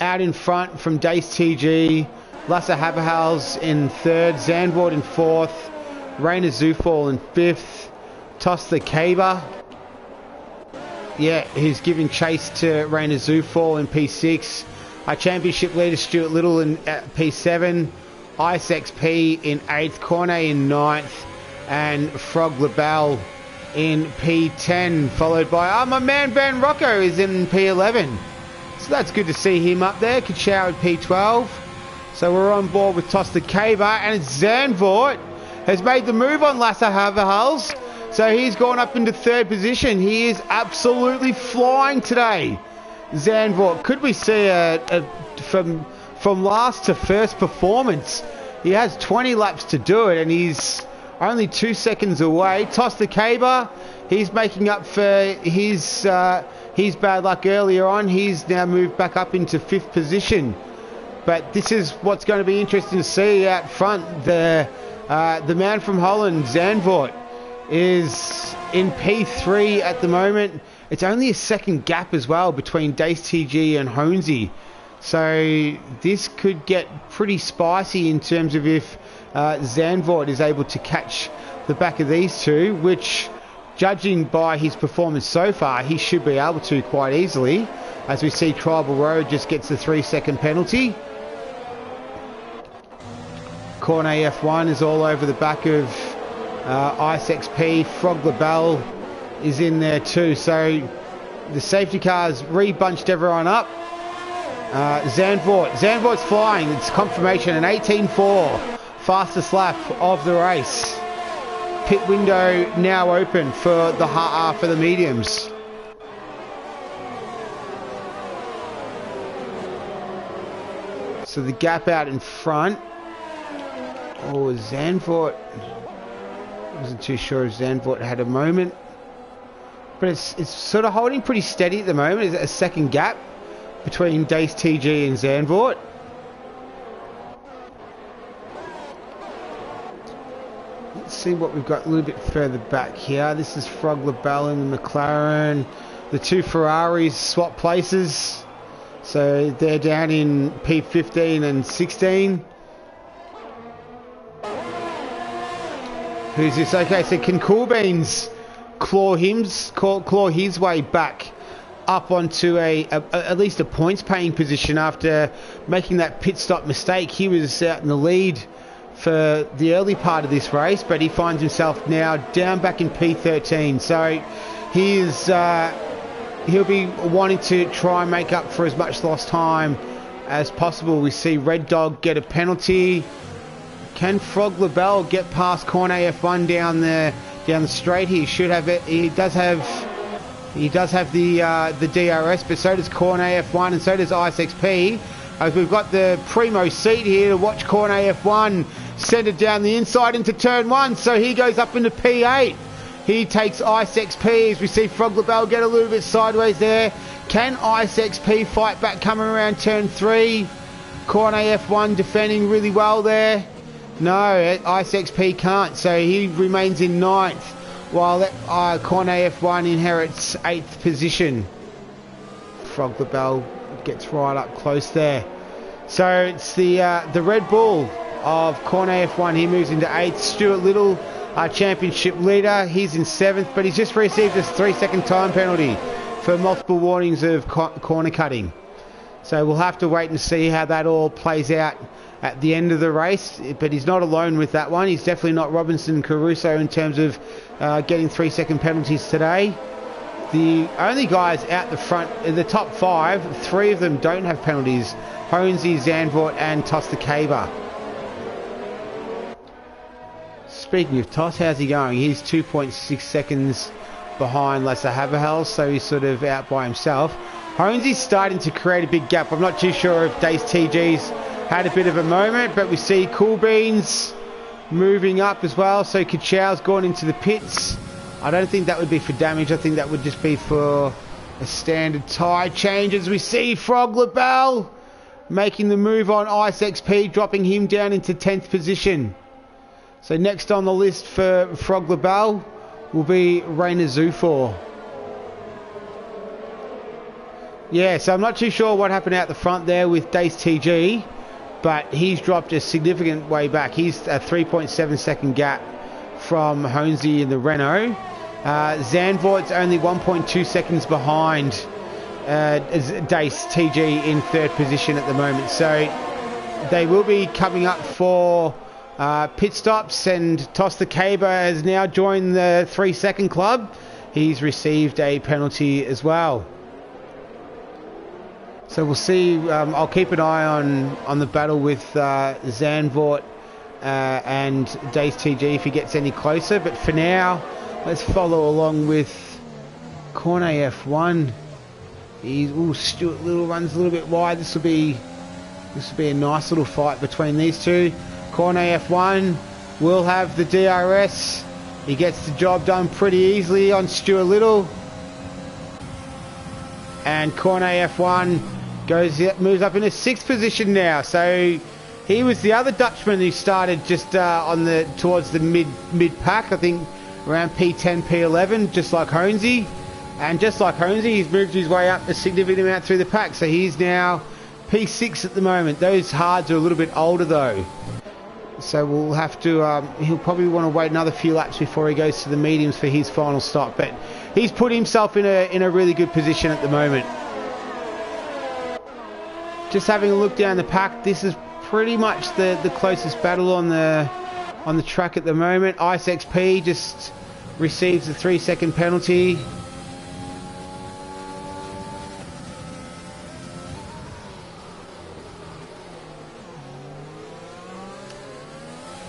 out in front from Dace TG. Lasse Haverhals in 3rd. Zandvoort in 4th. Rainer Zufall in 5th. Toss the Caber who's giving chase to Rainer Zufall in P6. Our championship leader Stuart Little in P7. Ice XP in 8th. Cornet in 9th. And Frog LaBelle in P10. Followed by, my man Ben Rocco is in P11. So that's good to see him up there. Kachow at P12. So we're on board with Tosta Kaber. And it's Zandvoort has made the move on Lasse Haverhals. So he's gone up into 3rd position. He is absolutely flying today. Zandvoort. Could we see from last to first performance? He has 20 laps to do it, and he's only 2 seconds away. Tosta Kaber, he's making up for his bad luck earlier on. He's now moved back up into 5th position. But this is what's going to be interesting to see out front. The man from Holland, Zandvoort, is in P3 at the moment. It's only a second gap as well between Dace TG and Honesy. So this could get pretty spicy in terms of if Zandvoort is able to catch the back of these two, which, judging by his performance so far, he should be able to quite easily. As we see, Tribal Road just gets the 3-second penalty. Cornet F1 is all over the back of Ice XP. Frog LaBelle is in there too. So the safety cars re-bunched everyone up. Zandvoort's flying. It's confirmation, an 18.4, fastest lap of the race. Pit window now open for the mediums. So the gap out in front. Oh, Zandvoort. Wasn't too sure if Zandvoort had a moment, but it's sort of holding pretty steady at the moment. Is it a second gap between Dace TG and Zandvoort? Let's see what we've got a little bit further back here. This is Frog LaBelle and the McLaren. The two Ferraris swap places, so they're down in P15 and 16. Who's this? Okay, so can Coolbeans claw his way back up onto at least a points paying position after making that pit stop mistake? He was out in the lead for the early part of this race, but he finds himself now down back in P13. So he'll be wanting to try and make up for as much lost time as possible. We see Red Dog get a penalty. Can Frog LaBelle get past Cornet F1 down the straight? He should have it. He does have the DRS, but so does Cornet F1 and so does Ice XP. As we've got the primo seat here to watch Cornet F1 send it down the inside into turn 1. So he goes up into P8. He takes Ice XP as we see Frog LaBelle get a little bit sideways there. Can Ice XP fight back coming around turn 3? Cornet F1 defending really well there. No, Ice XP can't, so he remains in 9th, while Cornet F1 inherits 8th position. Frog LaBelle gets right up close there. So it's the Red Bull of Cornet F1. He moves into 8th. Stuart Little, our championship leader, he's in 7th, but he's just received a 3-second time penalty for multiple warnings of corner cutting. So we'll have to wait and see how that all plays out at the end of the race, but he's not alone with that one. He's definitely not Robinson Caruso in terms of getting 3-second penalties today. The only guys out the front, in the top 5, 3 of them don't have penalties. Honesy, Zandvoort and Tosta Kaber. Speaking of Toss, how's he going? He's 2.6 seconds behind Lasse Haverhals, so he's sort of out by himself. Honesy's starting to create a big gap. I'm not too sure if Dace TG's had a bit of a moment, but we see Coolbeans moving up as well. So Kachow's gone into the pits. I don't think that would be for damage. I think that would just be for a standard tyre change. As we see Frog LaBelle making the move on Ice XP, dropping him down into 10th position. So next on the list for Frog LaBelle will be Rainer Zufall. Yeah, so I'm not too sure what happened out the front there with Dace TG, but he's dropped a significant way back. He's a 3.7 second gap from Honesy in the Renault. Zandvoort's only 1.2 seconds behind Dace TG in third position at the moment. So they will be coming up for pit stops, and Toss the Caber has now joined the 3-second club. He's received a penalty as well. So we'll see. I'll keep an eye on the battle with Zandvoort and Dace TG if he gets any closer. But for now, let's follow along with Corner F1. Stuart Little runs a little bit wide. This will be a nice little fight between these two. Corner F1 will have the DRS. He gets the job done pretty easily on Stuart Little. And Corner F1 moves up into 6th position now. So he was the other Dutchman who started just towards the mid pack. I think around P10, P11, just like Honesy. And just like Honesy, he's moved his way up a significant amount through the pack. So he's now P6 at the moment. Those hards are a little bit older though. So we'll have to, he'll probably want to wait another few laps before he goes to the mediums for his final stop. But he's put himself in a really good position at the moment. Just having a look down the pack, this is pretty much the closest battle on the track at the moment. Ice XP just receives a 3-second penalty.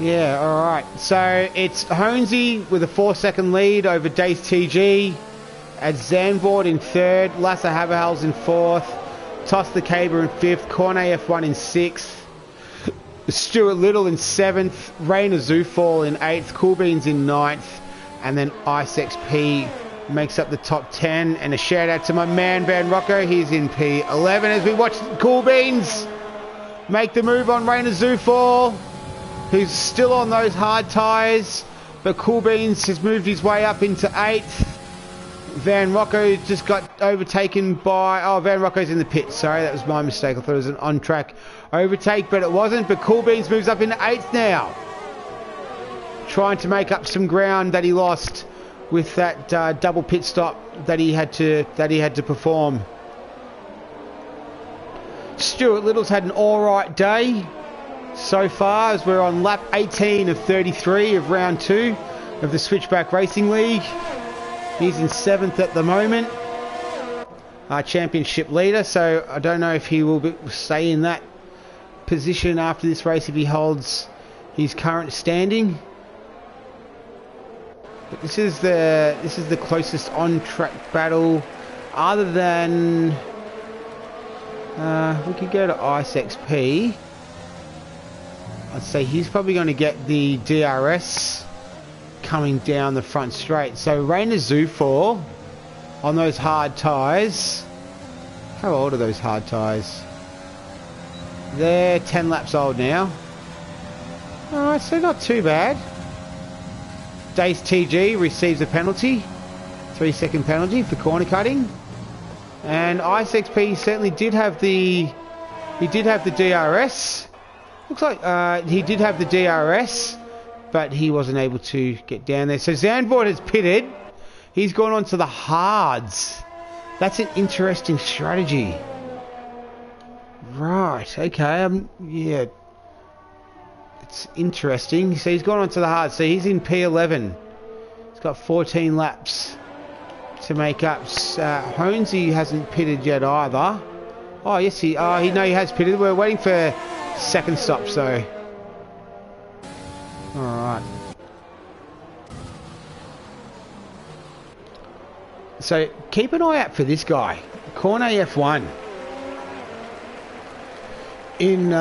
Yeah, alright. So it's Honesy with a 4-second lead over Dace TG. At Zandvoort in 3rd. Lasse Haverhals in 4th. Toss the Caber in 5th. Corne F1 in 6th. Stuart Little in 7th. Rainer Zufall in 8th. Cool Beans in 9th. And then Ice XP makes up the top 10. And a shout out to my man Van Rocco. He's in P11 as we watch Cool Beans make the move on Rainer Zufall, who's still on those hard tyres, but Cool Beans has moved his way up into 8th. Van Rocco just got overtaken by... Oh, Van Rocco's in the pit. Sorry, that was my mistake. I thought it was an on-track overtake, but it wasn't. But Cool Beans moves up into 8th now, trying to make up some ground that he lost with that double pit stop that he had to perform. Stuart Little's had an all-right day so far, as we're on lap 18 of 33 of round 2 of the Switchback Racing League. He's in 7th at the moment, championship leader, so I don't know if he will stay in that position after this race if he holds his current standing. But this is the closest on-track battle, other than we could go to Ice XP. I'd say he's probably going to get the DRS coming down the front straight. So Rainer Zufall on those hard tyres. How old are those hard tyres? They're 10 laps old now. Alright, so not too bad. Dace TG receives a penalty. 3-second penalty for corner cutting. And Ice XP certainly did have the DRS. Looks like he did have the DRS, but he wasn't able to get down there. So Zandvoort has pitted. He's gone on to the hards. That's an interesting strategy. Right, okay. Yeah. It's interesting. So he's gone on to the hards. So he's in P11. He's got 14 laps to make up. Honesy hasn't pitted yet either. Oh, yes, he has pitted. We're waiting for second stop, so... Alright. So, keep an eye out for this guy. Corne F1. In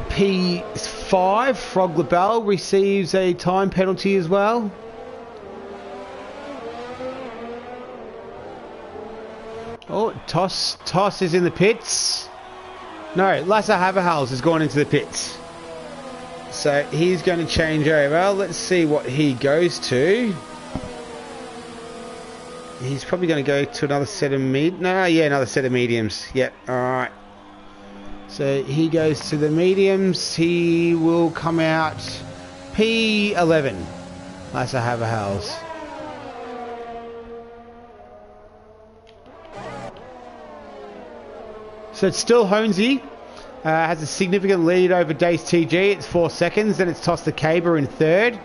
P5, Frog LaBelle receives a time penalty as well. Oh, Toss is in the pits. No, Lasse Haverhals has gone into the pits. So he's going to change over. Let's see what he goes to. He's probably going to go to another set of another set of mediums. Yep, alright. So he goes to the mediums. He will come out P11. Lasse Haverhals. So it's still Honesy. Has a significant lead over Dace TG. It's 4 seconds. Then it's Toss the Caber in third.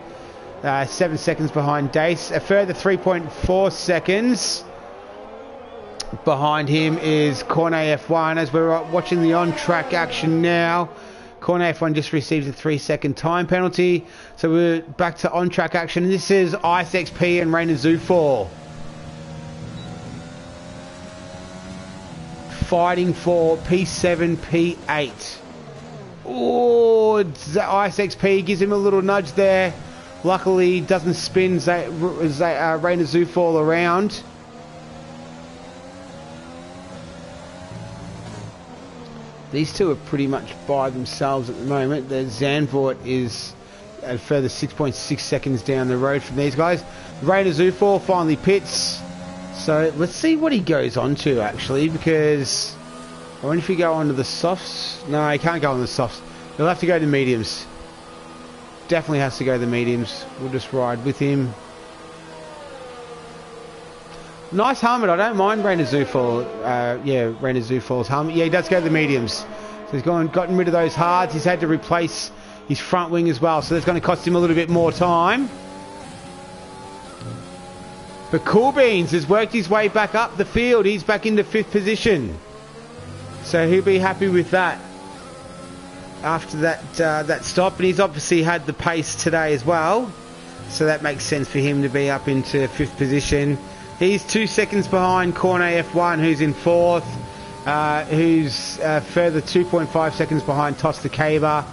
7 seconds behind Dace. A further 3.4 seconds behind him is Cornet F1. As we're watching the on-track action now, Cornet F1 just receives a 3-second time penalty. So we're back to on-track action. This is Ice XP and Rainer Zufall fighting for P7, P8. Oh, Ice XP gives him a little nudge there. Luckily, doesn't spin Rainer Zufall around. These two are pretty much by themselves at the moment. The Zandvoort is a further 6.6 seconds down the road from these guys. Rainer Zufall finally pits. So let's see what he goes on to, actually, because I wonder if he go on to the softs. No, he can't go on the softs. He'll have to go to mediums. Definitely has to go to the mediums. We'll just ride with him. Nice helmet. I don't mind Rainer Zufall. Rainer Zufall's helmet. Yeah, he does go to the mediums. So he's gotten rid of those hards. He's had to replace his front wing as well. So that's going to cost him a little bit more time. But Cool Beans has worked his way back up the field. He's back into 5th position. So he'll be happy with that after that stop. And he's obviously had the pace today as well. So that makes sense for him to be up into 5th position. He's 2 seconds behind Cornet F1, who's in 4th. Who's further 2.5 seconds behind Toss the Caber.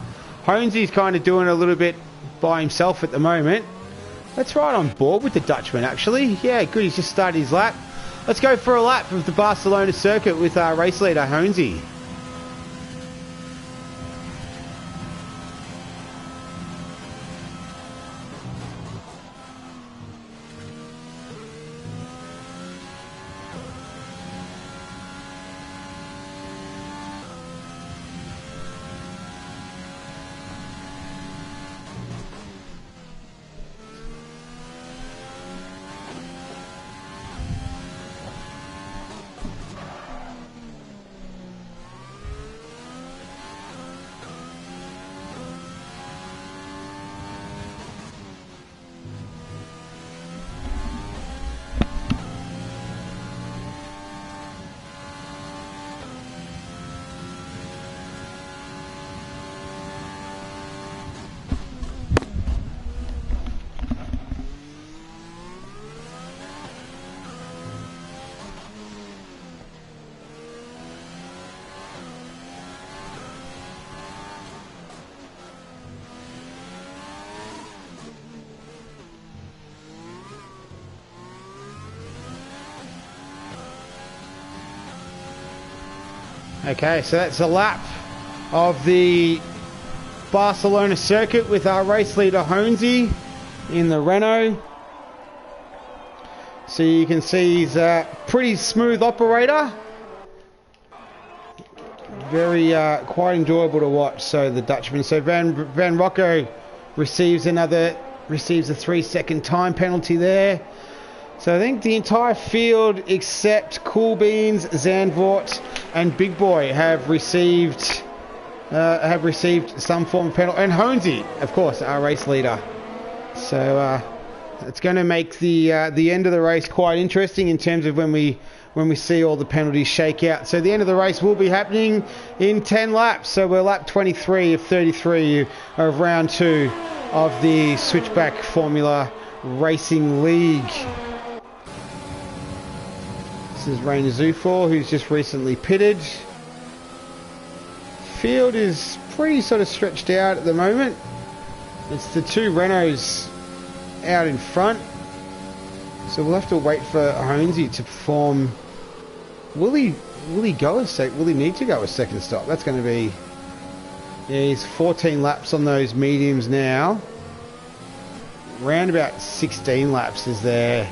Honesy's kind of doing a little bit by himself at the moment. Let's ride on board with the Dutchman, actually. Yeah, good. He's just started his lap. Let's go for a lap of the Barcelona circuit with our race leader, Honesy. Okay, so that's a lap of the Barcelona circuit with our race leader Honesy in the Renault. So you can see he's a pretty smooth operator. Very quite enjoyable to watch. So the Dutchman. So Van Rocco receives a 3-second time penalty there. So I think the entire field except Cool Beans, Zandvoort and Big Boy have received some form of penalty. And Honesy, of course, our race leader. So it's going to make the end of the race quite interesting in terms of when we see all the penalties shake out. So the end of the race will be happening in 10 laps. So we're lap 23 of 33 of round 2 of the Switchback Formula Racing League. This is Rainer Zufall, who's just recently pitted. Field is pretty sort of stretched out at the moment. It's the two Renaults out in front. So we'll have to wait for Honesy to perform. Will he go will he need to go a second stop? That's going to be, yeah, he's 14 laps on those mediums now. Around about 16 laps is their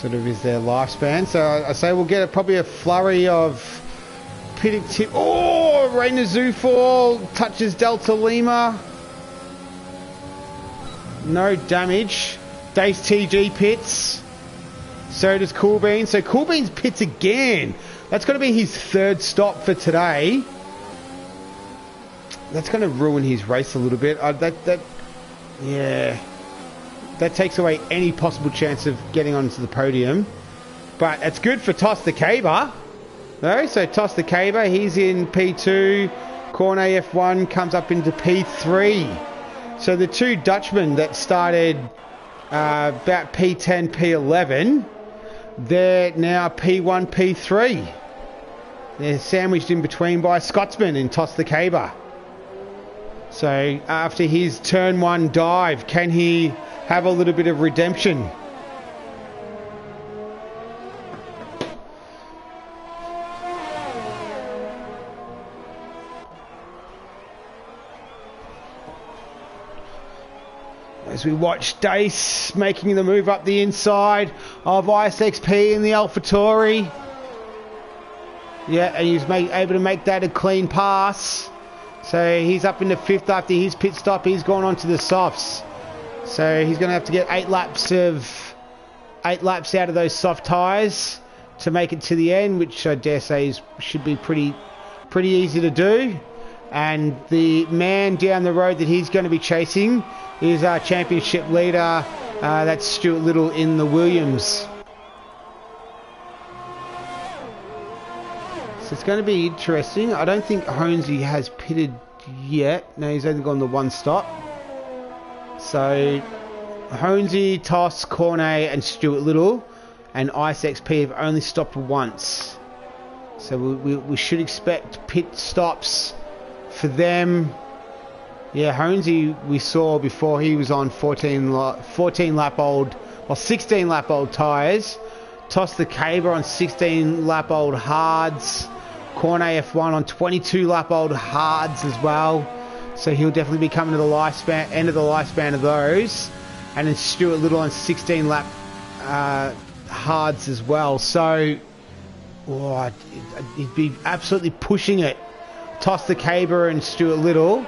lifespan. So I say we'll get probably a flurry of pitting tip. Oh, Rainer Zufall touches Delta Lima. No damage. Dace TG pits. So does Cool Beans. So Cool Beans pits again. That's going to be his third stop for today. That's going to ruin his race a little bit. Yeah, that takes away any possible chance of getting onto the podium. But it's good for Toss the Caber, though. So Toss the Caber, he's in P2. Cornet F1 comes up into P3. So the two Dutchmen that started about P10, P11, they're now P1, P3. They're sandwiched in between by a Scotsman in Toss the Caber. So after his turn one dive, can he have a little bit of redemption? As we watch Dace making the move up the inside of ISXP in the AlphaTauri. Yeah, and he's able to make that a clean pass. So he's up into fifth after his pit stop. He's gone on to the softs. So he's going to have to get 8 laps out of those soft tyres to make it to the end, which I dare say should be pretty easy to do. And the man down the road that he's going to be chasing is our championship leader. That's Stuart Little in the Williams. So it's going to be interesting. I don't think Honesy has pitted yet. No, he's only gone the one stop. So Honesy, Toss, Cornet and Stuart Little and ISXP have only stopped once. So we should expect pit stops for them. Yeah, Honesy we saw before, he was on 16 lap old tyres. Toss the Caber on 16 lap old hards. Cornet F1 on 22 lap old hards as well. So he'll definitely be coming to the end of the lifespan of those. And then Stuart Little on 16 lap hards as well. So he'd be absolutely pushing it. Toss the Caber and Stuart Little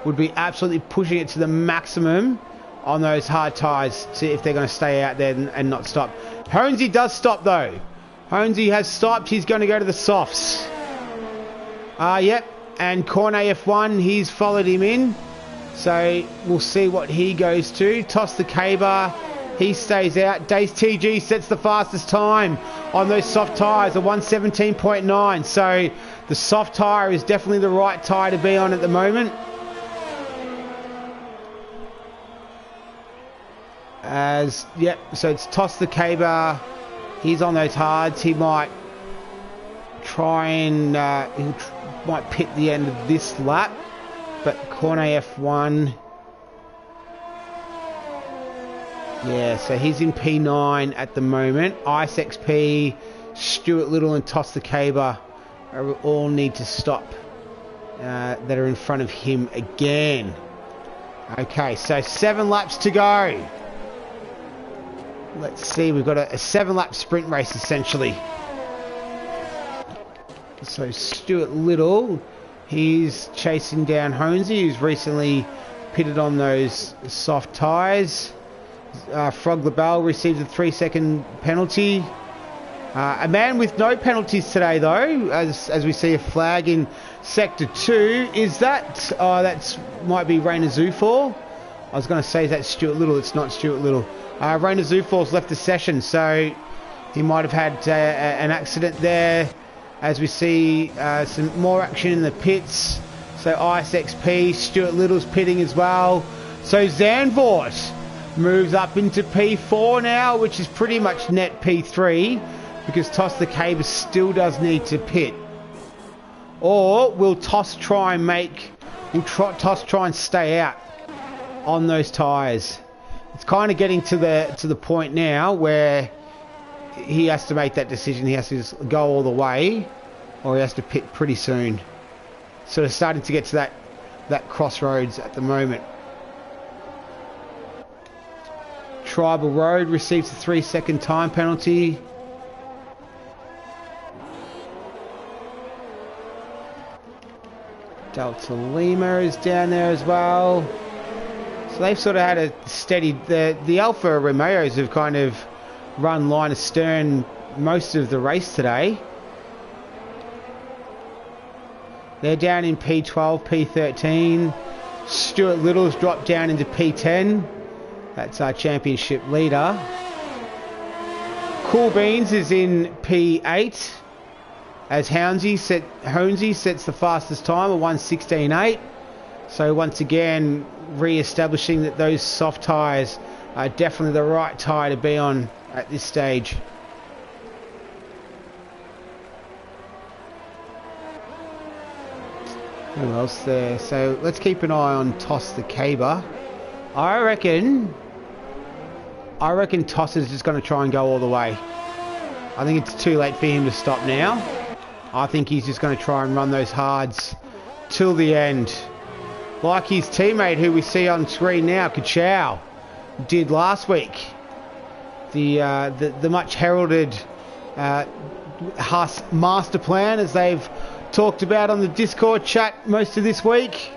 would be absolutely pushing it to the maximum on those hard tyres if they're going to stay out there and not stop. Honesy does stop though. Honesy has stopped. He's going to go to the softs. Yep. And Cornet F1, he's followed him in. So we'll see what he goes to. Toss the Caber. He stays out. Dace TG sets the fastest time on those soft tyres, a 1:17.9. So the soft tyre is definitely the right tyre to be on at the moment. So it's Toss the Caber. He's on those hards. He might try and might pit the end of this lap. But Cornet F1, yeah, so he's in P9 at the moment. ISXP, Stuart Little and Toss the Caber all need to stop that are in front of him again. Okay, so 7 laps to go. Let's see, we've got a 7-lap sprint race essentially. So Stuart Little, he's chasing down Honesy, who's recently pitted on those soft tyres. Frog LaBelle received a 3-second penalty. A man with no penalties today, though, as we see a flag in Sector 2. Is that... that might be Rainer Zufor. I was going to say that's Stuart Little. It's not Stuart Little. Rainer Zufor's left the session, so he might have had an accident there. As we see some more action in the pits. So ISXP, Stuart Little's pitting as well. So Zandvoort moves up into P4 now, which is pretty much net P3, because Toss the Caber still does need to pit. Or will Toss try and stay out on those tyres? It's kind of getting to the point now where he has to make that decision. He has to just go all the way, or he has to pit pretty soon. Sort of starting to get to that crossroads at the moment. Tribal Road receives a 3-second time penalty. Delta Lima is down there as well. So they've sort of had a steady... The Alfa Romeos have kind of run line astern most of the race today. They're down in P12, P13. Stuart Little's dropped down into P10. That's our championship leader. Cool Beans is in P8 as Honesy sets the fastest time of 1:16.8. So once again, re-establishing that those soft tyres are definitely the right tyre to be on at this stage. Who else there? So let's keep an eye on Toss the Caber. I reckon Toss is just going to try and go all the way. I think it's too late for him to stop now. I think he's just going to try and run those hards till the end. Like his teammate who we see on screen now, Kachow, did last week. The much heralded Haas master plan, as they've talked about on the Discord chat most of this week.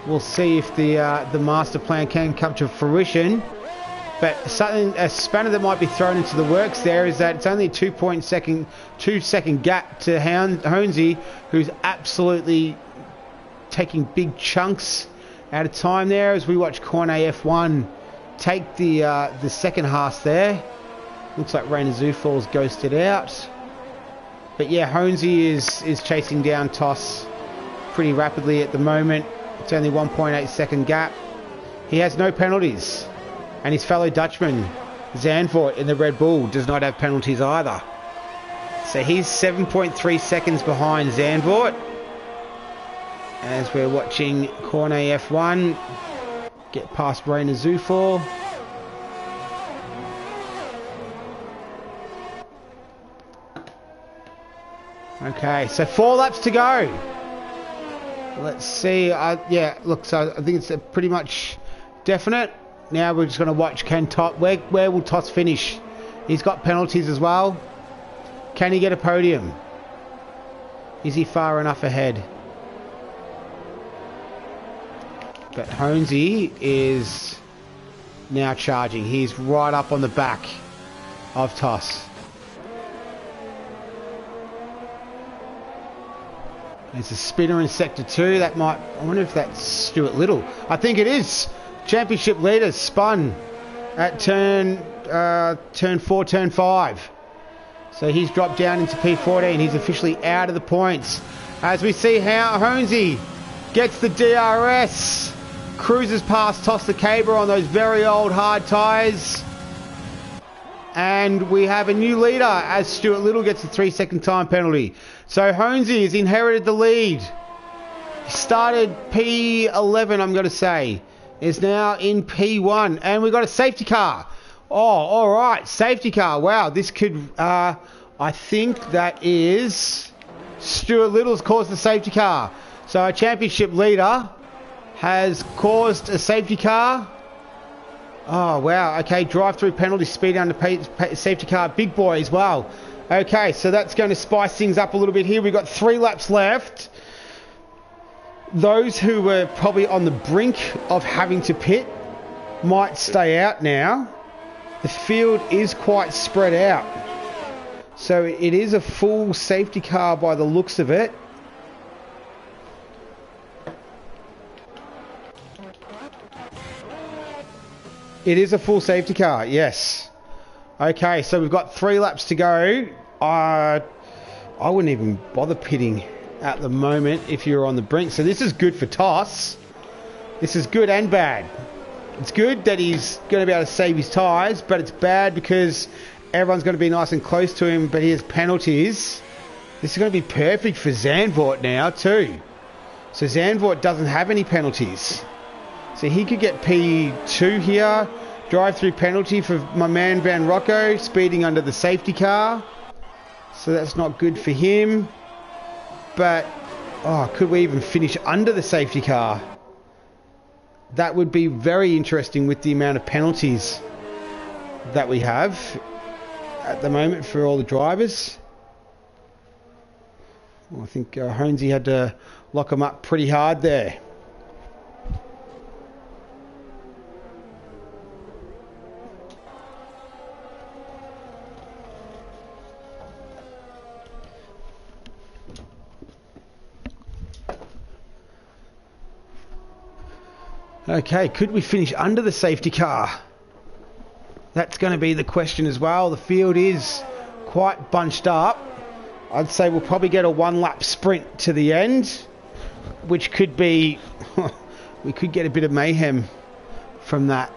We'll see if the master plan can come to fruition. But a spanner that might be thrown into the works there is that it's only a 2 second gap to Honesy, who's absolutely taking big chunks out of time there as we watch Cornet F1 take the second Haas there. Looks like Rainer Zufall's ghosted out. But yeah, Honesy is chasing down Toss pretty rapidly at the moment. It's only 1.8 second gap. He has no penalties. And his fellow Dutchman, Zandvoort in the Red Bull, does not have penalties either. So he's 7.3 seconds behind Zandvoort. As we're watching Cornet F1 get past Rainer Zufall. Okay, so 4 laps to go. Let's see. Yeah, look, so I think it's pretty much definite. Now we're just going to watch where will Toss finish? He's got penalties as well. Can he get a podium? Is he far enough ahead? But Honesy is now charging. He's right up on the back of Toss. There's a spinner in sector 2. I wonder if that's Stuart Little. I think it is. Championship leader spun at turn 4, turn 5. So he's dropped down into P14. He's officially out of the points. As we see how Honesy gets the DRS. Cruises past Toss the Caber on those very old hard tyres. And we have a new leader as Stuart Little gets a 3 second time penalty. So Honesy has inherited the lead. He started P11, I'm going to say. Is now in P1. And we've got a safety car. Oh, all right. Safety car. Wow. This could... I think that is... Stuart Little's caused the safety car. So our championship leader has caused a safety car. Oh, wow. Okay. Drive-through penalty, speed under safety car. Big boy as well. Okay. So that's going to spice things up a little bit here. We've got 3 laps left. Those who were probably on the brink of having to pit might stay out now. The field is quite spread out. So it is a full safety car by the looks of it. It is a full safety car, yes. Okay, so we've got 3 laps to go. I wouldn't even bother pitting at the moment if you're on the brink. So this is good for Toss. This is good and bad. It's good that he's going to be able to save his tyres, but it's bad because everyone's going to be nice and close to him, but he has penalties. This is going to be perfect for Zandvoort now too. So Zandvoort doesn't have any penalties. So he could get P2 here. Drive-through penalty for my man Van Rocco, speeding under the safety car. So that's not good for him. But, could we even finish under the safety car? That would be very interesting with the amount of penalties that we have at the moment for all the drivers. Well, I think Honesy had to lock them up pretty hard there. Okay, could we finish under the safety car? That's going to be the question as well. The field is quite bunched up. I'd say we'll probably get a one-lap sprint to the end, which could be... we could get a bit of mayhem from that.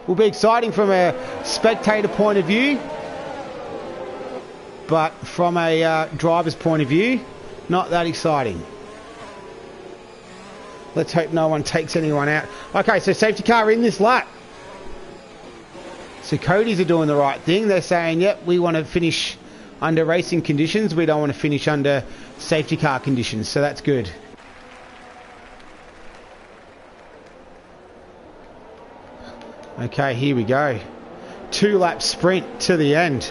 Will be exciting from a spectator point of view, but from a driver's point of view, not that exciting. Let's hope no one takes anyone out. Okay, so safety car in this lap. So Cody's are doing the right thing. They're saying, yep, we want to finish under racing conditions. We don't want to finish under safety car conditions. So that's good. Okay, here we go. 2-lap sprint to the end.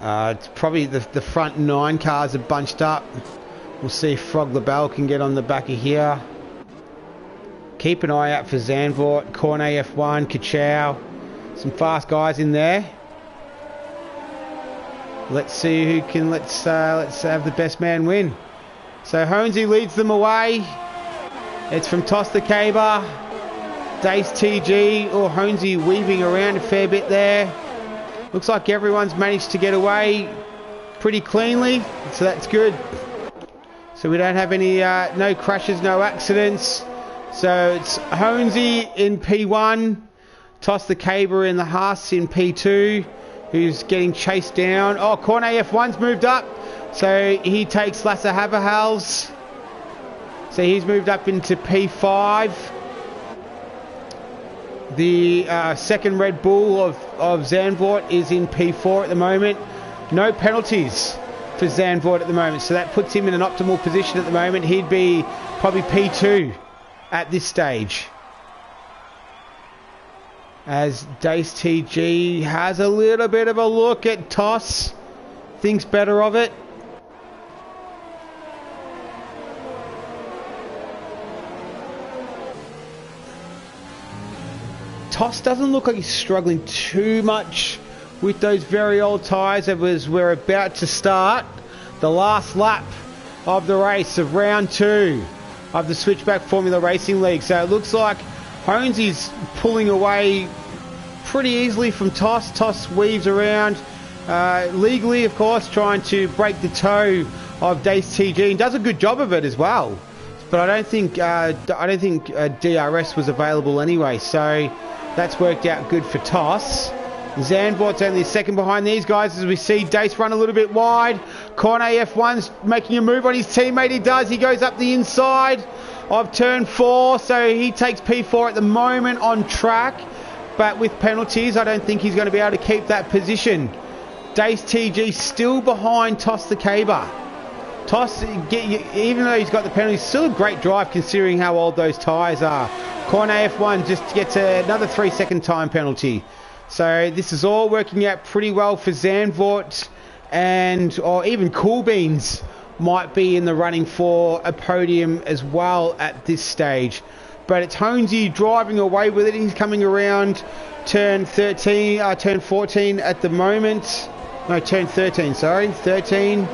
It's probably the front 9 cars are bunched up. We'll see if Frog LaBelle can get on the back of here. Keep an eye out for Zandvoort, Cornet F1, Kachow. Some fast guys in there. Let's see who can. Let's have the best man win. So Honesy leads them away. It's from Toss the Caber, Dace TG, or Honesy weaving around a fair bit there. Looks like everyone's managed to get away pretty cleanly, so that's good. So we don't have any, no crashes, no accidents. So it's Honesy in P1, Toss the Caber in the Haas in P2, who's getting chased down. Oh, Cornet F1's moved up, so he takes Lasse Haverhals. So he's moved up into P5. The second Red Bull of Zandvoort is in P4 at the moment. No penalties for Zandvoort at the moment, so that puts him in an optimal position at the moment. He'd be probably P2 at this stage. As Dace TG has a little bit of a look at Toss, thinks better of it. Toss doesn't look like he's struggling too much with those very old tyres as we're about to start the last lap of the race of round 2 of the Switchback Formula Racing League. So it looks like Honesy's pulling away pretty easily from Toss. Toss weaves around legally, of course, trying to break the toe of Dace TG, and does a good job of it as well. But I don't think DRS was available anyway, so that's worked out good for Toss. Zandvoort's only second behind these guys as we see Dace run a little bit wide. Cornet F1's making a move on his teammate. He does. He goes up the inside of turn 4, so he takes P4 at the moment on track. But with penalties, I don't think he's going to be able to keep that position. Dace TG still behind Toss the Caber. Toss, even though he's got the penalty, still a great drive considering how old those tyres are. Cornet F1 just gets another 3-second time penalty. So this is all working out pretty well for Zandvoort, or even Cool Beans might be in the running for a podium as well at this stage. But it's Honesy driving away with it. He's coming around turn 14 at the moment. No, turn 13, sorry, 13.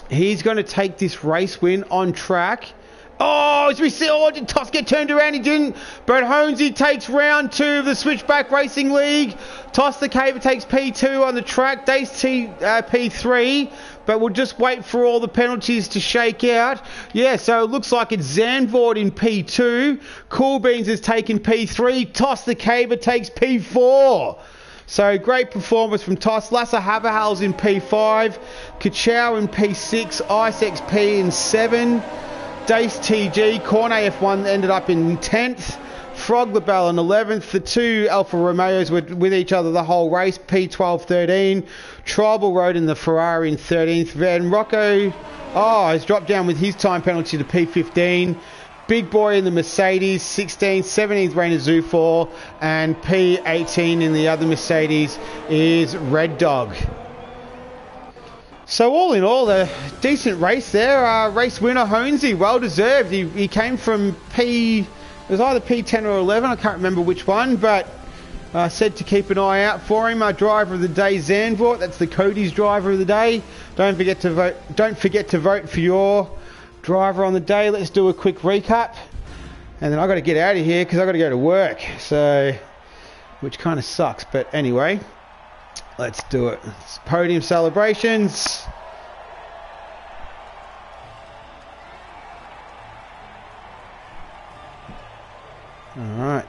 He's going to take this race win on track. Oh, as we see, did Toss get turned around? He didn't. But Honesy takes round 2 of the Switchback Racing League. Toss the Caber takes P2 on the track. Dace P3. But we'll just wait for all the penalties to shake out. Yeah, so it looks like it's Zandvoort in P2. Cool Beans has taken P3. Toss the Caber takes P4. So great performance from Toss. Lasse Haverhals in P5. Kachow in P6. Ice XP in 7. Dace TG, Cornet F1 ended up in 10th. Frog LaBelle in 11th. The 2 Alfa Romeos were with each other the whole race. P12, 13. Tribal Road in the Ferrari in 13th. Van Rocco, has dropped down with his time penalty to P15. Big Boy in the Mercedes, 16th. 17th, Rainer Zufor. And P18 in the other Mercedes is Red Dog. So all in all, a decent race there. Race winner Honesy, well deserved. He came from it was either P10 or 11, I can't remember which one, but said to keep an eye out for him. Our driver of the day, Zandvoort. That's the Cody's driver of the day. Don't forget to vote. Don't forget to vote for your driver on the day. Let's do a quick recap, and then I got to get out of here because I got to go to work. So, which kind of sucks, but anyway, let's do it. It's podium celebrations. All right.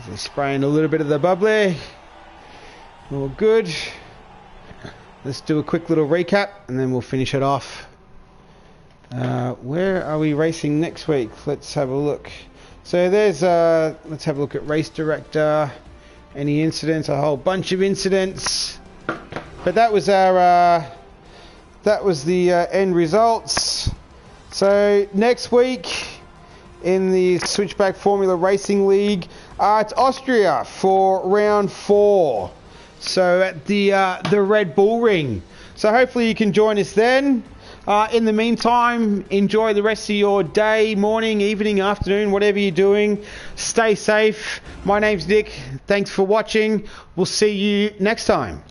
Just spraying a little bit of the bubbly. All good. Let's do a quick little recap and then we'll finish it off. Where are we racing next week? Let's have a look. So there's let's have a look at race director. Any incidents? A whole bunch of incidents. But that was our that was the end results. So next week in the Switchback Formula Racing League, it's Austria for round 4. So at the Red Bull Ring. So hopefully you can join us then. In the meantime, enjoy the rest of your day, morning, evening, afternoon, whatever you're doing. Stay safe. My name's Nick. Thanks for watching. We'll see you next time.